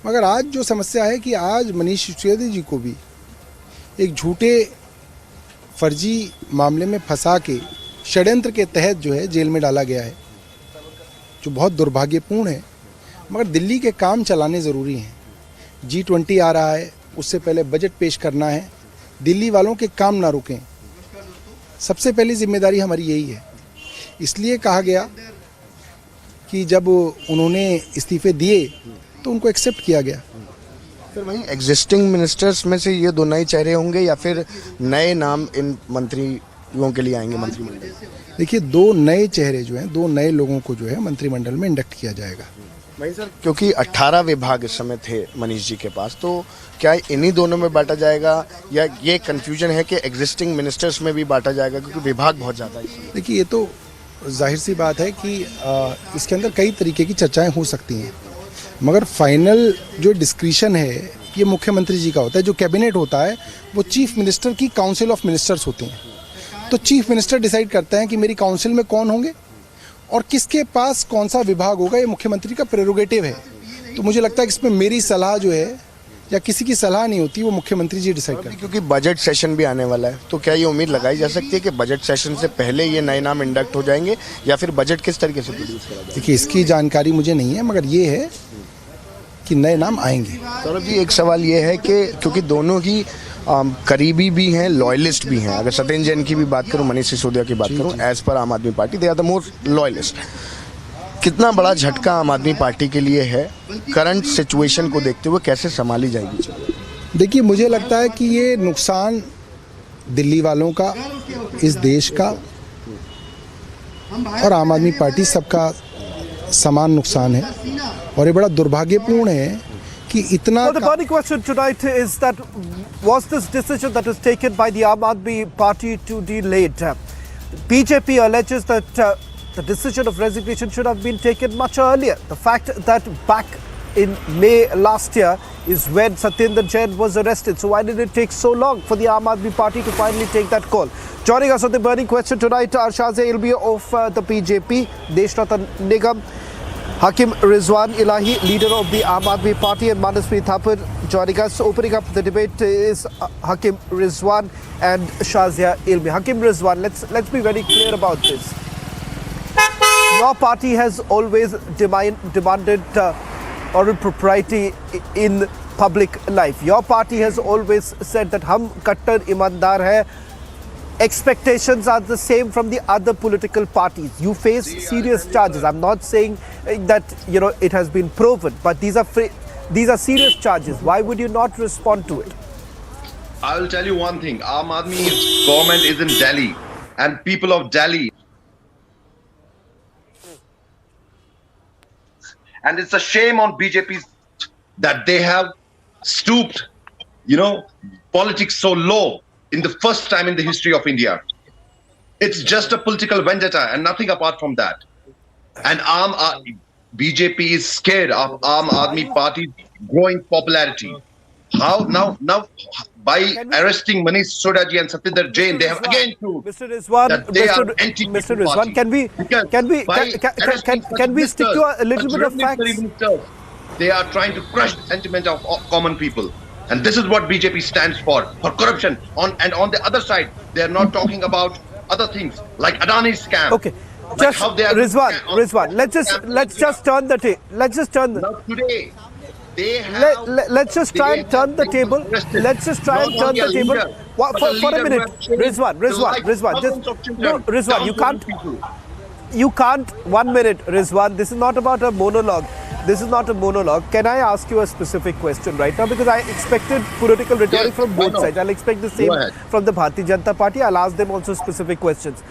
मगर आज जो समस्या है कि आज मनीष सिसोदिया जी को भी एक झूठे फर्जी मामले में फंसा के षड्यंत्र के तहत जो है जेल में डाला गया है, जो बहुत दुर्भाग्यपूर्ण है। मगर दिल्ली के काम चलाने ज़रूरी हैं। G20 आ रहा है, उससे पहले बजट पेश करना है। दिल्ली वालों के काम ना रुकें, सबसे पहली जिम्मेदारी हमारी यही है। इसलिए कहा गया कि जब उन्होंने इस्तीफे दिए तो उनको एक्सेप्ट किया गया।
फिर वहीं एग्जिस्टिंग मिनिस्टर्स में से ये दोनों ही चेहरे होंगे या फिर नए नाम इन मंत्रियों के लिए आएंगे मंत्रिमंडल?
देखिए, 2 नए चेहरे जो हैं, 2 नए लोगों को जो है मंत्रिमंडल में इंडक्ट किया जाएगा।
वही सर, क्योंकि 18 विभाग इस समय थे मनीष जी के पास, तो क्या इन्हीं दोनों में बांटा जाएगा या ये कंफ्यूजन है कि एग्जिस्टिंग मिनिस्टर्स में भी बांटा जाएगा, क्योंकि विभाग बहुत ज़्यादा है?
देखिए, ये तो जाहिर सी बात है कि इसके अंदर कई तरीके की चर्चाएं हो सकती हैं, मगर फाइनल जो डिस्क्रिशन है ये मुख्यमंत्री जी का होता है। जो कैबिनेट होता है वो चीफ मिनिस्टर की काउंसिल ऑफ मिनिस्टर्स होती हैं। तो चीफ मिनिस्टर डिसाइड करते हैं कि मेरी काउंसिल में कौन होंगे और किसके पास कौन सा विभाग होगा, ये मुख्यमंत्री का प्रेरोगेटिव है। तो मुझे लगता है कि इसमें मेरी सलाह जो है या किसी की सलाह नहीं होती, वो मुख्यमंत्री जी डिसाइड करते हैं।
क्योंकि बजट सेशन भी आने वाला है, तो क्या ये उम्मीद लगाई जा सकती है कि बजट सेशन से पहले ये नए नाम इंडक्ट हो जाएंगे, या फिर बजट किस तरीके से प्रोड्यूस करा जाएगा?
देखिए, इसकी जानकारी मुझे नहीं है, मगर ये है कि नए नाम आएंगे।
सौरभ जी, एक सवाल ये है कि क्योंकि दोनों ही करीबी भी हैं, लॉयलिस्ट भी हैं। अगर सत्येंद्र जैन की भी बात करूं, मनीष सिसोदिया की बात करूं, as per Aam Aadmi Party they are the most loyalist. कितना बड़ा झटका आम आदमी पार्टी के लिए है? करंट सिचुएशन को देखते हुए कैसे संभाली जाएगी?
देखिए, मुझे लगता है कि ये नुकसान दिल्ली वालों का, इस देश का और आम आदमी पार्टी सबका समान नुकसान है, और ये बड़ा दुर्भाग्यपूर्ण है कि इतना।
The burning question tonight is that was this decision that was taken by the Aam Aadmi Party too delayed? BJP alleges that the decision of resignation should have been taken much earlier. The fact that back in May last year is when Satyendra Jain was arrested. So why did it take so long for the Aam Aadmi Party to finally take that call? Joining us on the burning question tonight are Shahzia Ilmi of the BJP, Deshratan Nigam, Hakim Rizwan Ilahi, leader of the Aam Aadmi Party, and Manasvi Thapar joining us. Opening up the debate is Hakim Rizwan and Shahzia Ilmi. Hakim Rizwan, let's be very clear about this. Your party has always demanded oral propriety in public life. Your party has always said that hum kattar imandar hai. Expectations are the same from the other political parties. You face serious charges. I'm not saying that it has been proven, but these are serious charges. Why would you not respond to it?
I will tell you one thing. Aam Aadmi's government is in Delhi, and people of Delhi, and it's a shame on BJP that they have stooped, politics so low. In the first time in the history of India, it's just a political vendetta and nothing apart from that. And BJP is scared of Aam Aadmi Party's growing popularity. How now by arresting Manish Sisodia and Satyendra Jain, they have again proved that they are anti-party.
Mr. Rizwan, can we stick to a little bit of facts?
They are trying to crush the sentiment of common people. And this is what BJP stands for corruption. And on the other side, they are not talking about other things like Adani's scam.
Okay, just Rizwan. Let's just turn the table. Let's just turn.
Now today, they have.
Let's just try and turn the table. Let's just try and turn the table. For a minute, Rizwan. Rizwan, you can't. 1 minute, Rizwan. This is not about a monologue. Can I ask you a specific question right now? Because I expected political rhetoric from both sides. I'll expect the same from the Bharatiya Janata Party. I'll ask them also specific questions.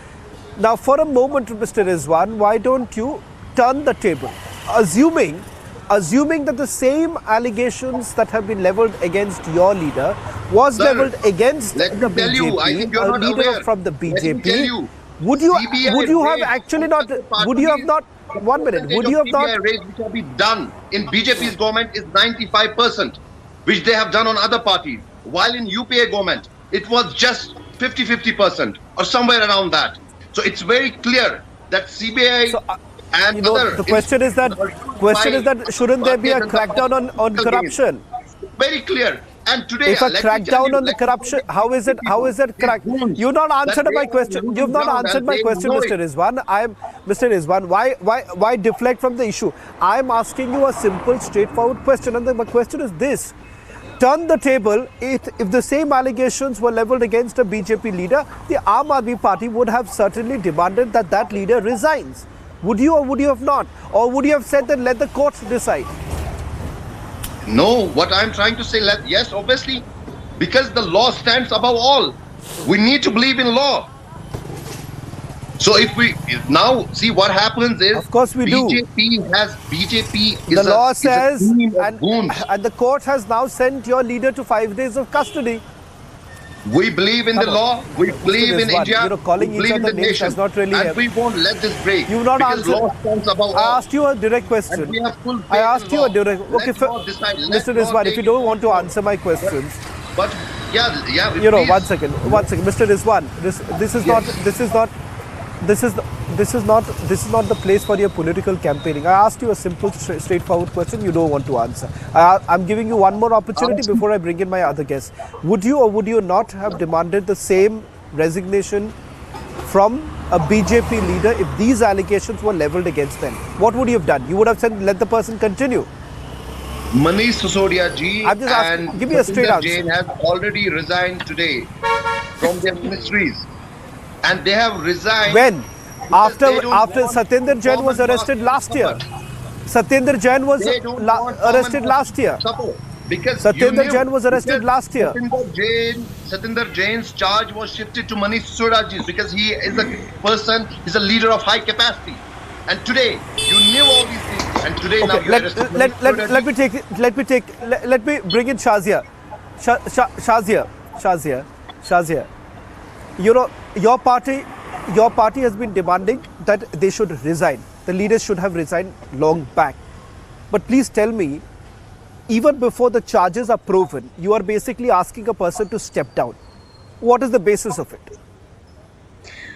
Now, for a moment, Mr. Rizwan, why don't you turn the table? Assuming that the same allegations that have been leveled against your leader was leveled against the BJP, a leader from the BJP, would you have actually not? Would you have not? 1 minute. Would you have not?
CBI raid which have been done in BJP's government is 95%, which they have done on other parties. While in UPA government, it was just 50% or somewhere around that. So it's very clear that CBI and other.
The question is that shouldn't there be a crackdown on corruption?
Very clear. And today,
if a crackdown on the corruption, how is it cracked? You've not answered my question. You've not answered my question, Mr. Rizwan. Mr. Rizwan, why deflect from the issue? I'm asking you a simple, straightforward question, and the question is this: turn the table. If the same allegations were leveled against a BJP leader, the Aam Aadmi Party would have certainly demanded that leader resigns. Would you or would you have not? Or would you have said that let the courts decide?
No, what I'm trying to say, yes, obviously, because the law stands above all. We need to believe in law. So if we now see what happens is,
of course we
BJP is
the law
is a
says,
team of goons.
and the court has now sent your leader to 5 days of custody.
We believe in the law. We believe in India.
Calling
we
each
believe in
other
the
names
nation.
does not really
and
help.
we won't let this break.
You've not
because
answered.
law stands above
I
all.
asked you a direct question.
And we have full faith
I asked
in
you
law.
a direct.
Let
Okay,
law decide. Let
Mr.
law
Rizwan, if you
take
don't want to answer my questions,
but yeah,
you know,
please.
one second, Mr. Rizwan, this is not the place for your political campaigning. I asked you a simple, straightforward question. You don't want to answer. I'm giving you one more opportunity before I bring in my other guests. Would you or would you not have demanded the same resignation from a BJP leader if these allegations were leveled against them? What would you have done? You would have said, let the person continue.
Manish Sisodia ji
I'm just asking,
and
give me a straight
Satendra
answer.
Jain have already resigned today from their ministries, and they have resigned.
When? After
they don't want
Satendra Jain was
common
arrested
mass
last year.
support.
Satendra Jain was
They don't want common
arrested
mass
last year.
support. Because
Satendra Jain was arrested last year.
Satendra Jain's charge was shifted to Manish Sisodia ji because he is a person, he's a leader of high capacity. And today, you knew all these things. And today now you arrested Manish Sisodia ji.
Let me bring in Shazia. Shazia. You know, your party has been demanding that they should resign. The leaders should have resigned long back. But please tell me, even before the charges are proven, you are basically asking a person to step down. What is the basis of it?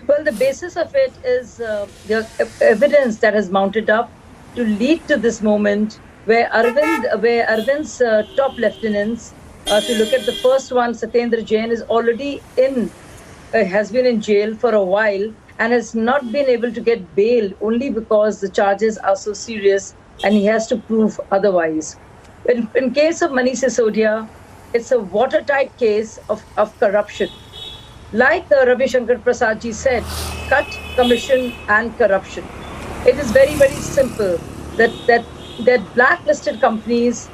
Well, the basis of it is the evidence that has mounted up to lead to this moment where Arvind's top lieutenants, to look at the first one, Satendra Jain, is already has been in jail for a while and has not been able to get bail only because the charges are so serious and he has to prove otherwise. In case of Manish Sisodia, it's a watertight case of corruption. Like Ravi Shankar Prasad ji said, cut, commission and corruption. It is very, very simple that blacklisted companies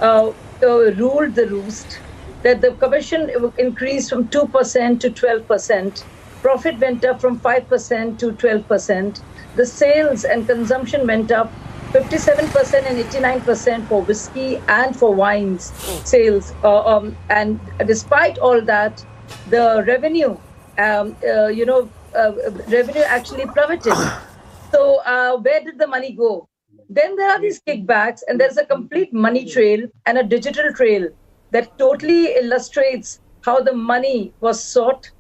ruled the roost, that the commission increased from 2% to 12%, profit went up from 5% to 12%, the sales and consumption went up 57% and 89% for whiskey and for wines sales. And despite all that, the revenue, revenue actually plummeted. So where did the money go? Then there are these kickbacks, and there's a complete money trail and a digital trail that totally illustrates how the money was sought,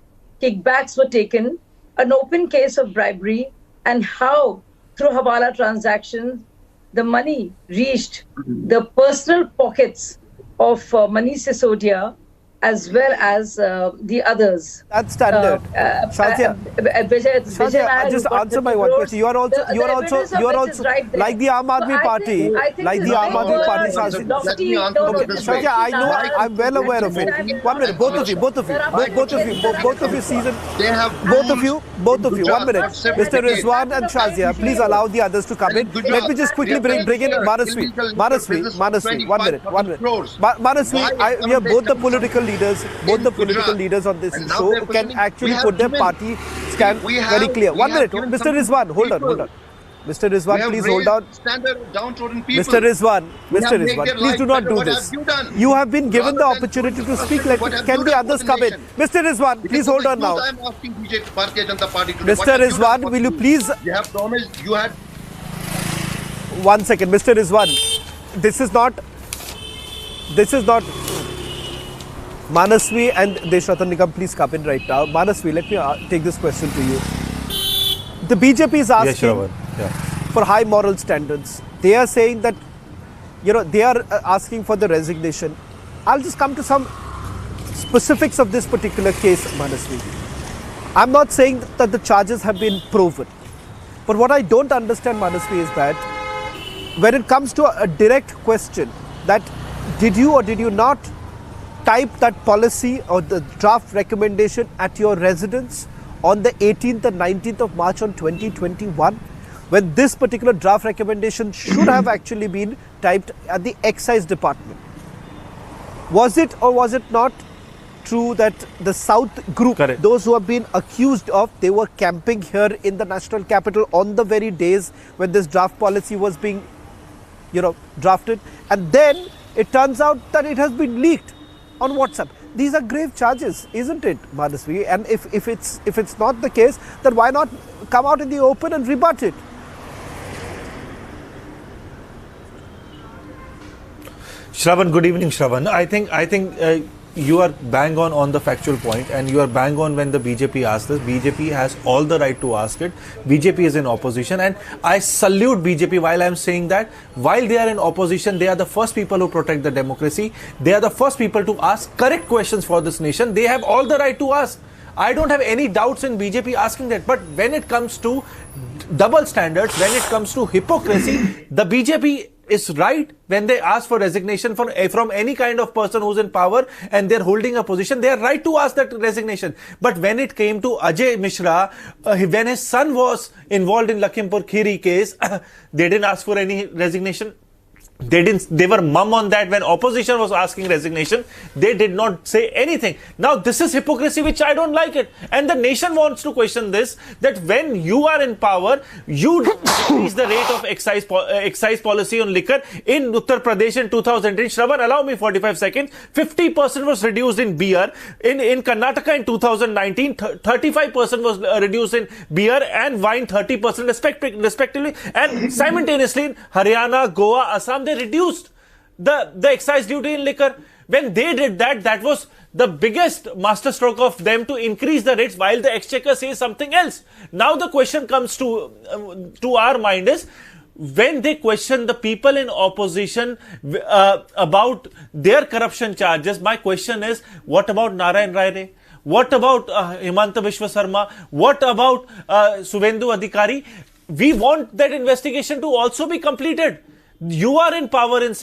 kickbacks were taken, an open case of bribery, and how through Hawala transactions, the money reached the personal pockets of Manish Sisodia as well as the others.
That's standard. Shazia, just answer my one question. You are also like the Aam Aadmi Party, Shazia, I know, I'm well aware of it. 1 minute, both of you, season, both of you, 1 minute. Mr. Rizwan and Shazia, please allow the others to come in. Let me just quickly bring in Manasvi, 1 minute. Manasvi, we have both the political leaders on this show can actually put their party stand very clear. 1 minute, Mr. Rizwan, hold on. Mr. Rizwan, please hold on. Mr. Rizwan, please do not do this. You have been given the opportunity to speak. Can the others come in? Mr. Rizwan, please hold on now. Mr. Rizwan, will you please?
You have promised. You had.
1 second, Mr. Rizwan. This is not. Manasvi and Deshratan Nigam, please come in right now. Manasvi, let me take this question to you. The BJP is asking for high moral standards. They are saying that, they are asking for the resignation. I'll just come to some specifics of this particular case, Manasvi. I'm not saying that the charges have been proven. But what I don't understand, Manasvi, is that when it comes to a direct question that did you or did you not type that policy or the draft recommendation at your residence on the 18th and 19th of March on 2021, when this particular draft recommendation should have actually been typed at the excise department? Was it or was it not true that the South group, those who have been accused of, they were camping here in the national capital on the very days when this draft policy was being, drafted, and then it turns out that it has been leaked on WhatsApp. These are grave charges, isn't it, Manasvi? And if it's not the case, then why not come out in the open and rebut it?
Shravan, good evening, Shravan. I think you are bang on the factual point, and you are bang on when the BJP asks this. BJP has all the right to ask it. BJP is in opposition, and I salute BJP while I am saying that. While they are in opposition, they are the first people who protect the democracy. They are the first people to ask correct questions for this nation. They have all the right to ask. I don't have any doubts in BJP asking that. But when it comes to double standards, when it comes to hypocrisy, the BJP is right when they ask for resignation from any kind of person who's in power and they're holding a position. They are right to ask that resignation. But when it came to Ajay Mishra, when his son was involved in Lakhimpur Kheri case, they didn't ask for any resignation. They were mum on that. When opposition was asking resignation, they did not say anything. Now this is hypocrisy, which I don't like it. And the nation wants to question this, that when you are in power, you increase the rate of excise policy on liquor. In Uttar Pradesh in 2010, Shravan, allow me 45 seconds, 50% was reduced in beer. In Karnataka in 2019, 35% was reduced in beer and wine, 30% respectively. And simultaneously in Haryana, Goa, Assam, they reduced the excise duty in liquor. When they did that, that was the biggest masterstroke of them to increase the rates while the exchequer says something else. Now the question comes to our mind is, when they question the people in opposition about their corruption charges, my question is, what about Narayan Raine? What about Himanta Biswa Sarma? What about Suvendu Adhikari? We want that investigation to also be completed. You are in power in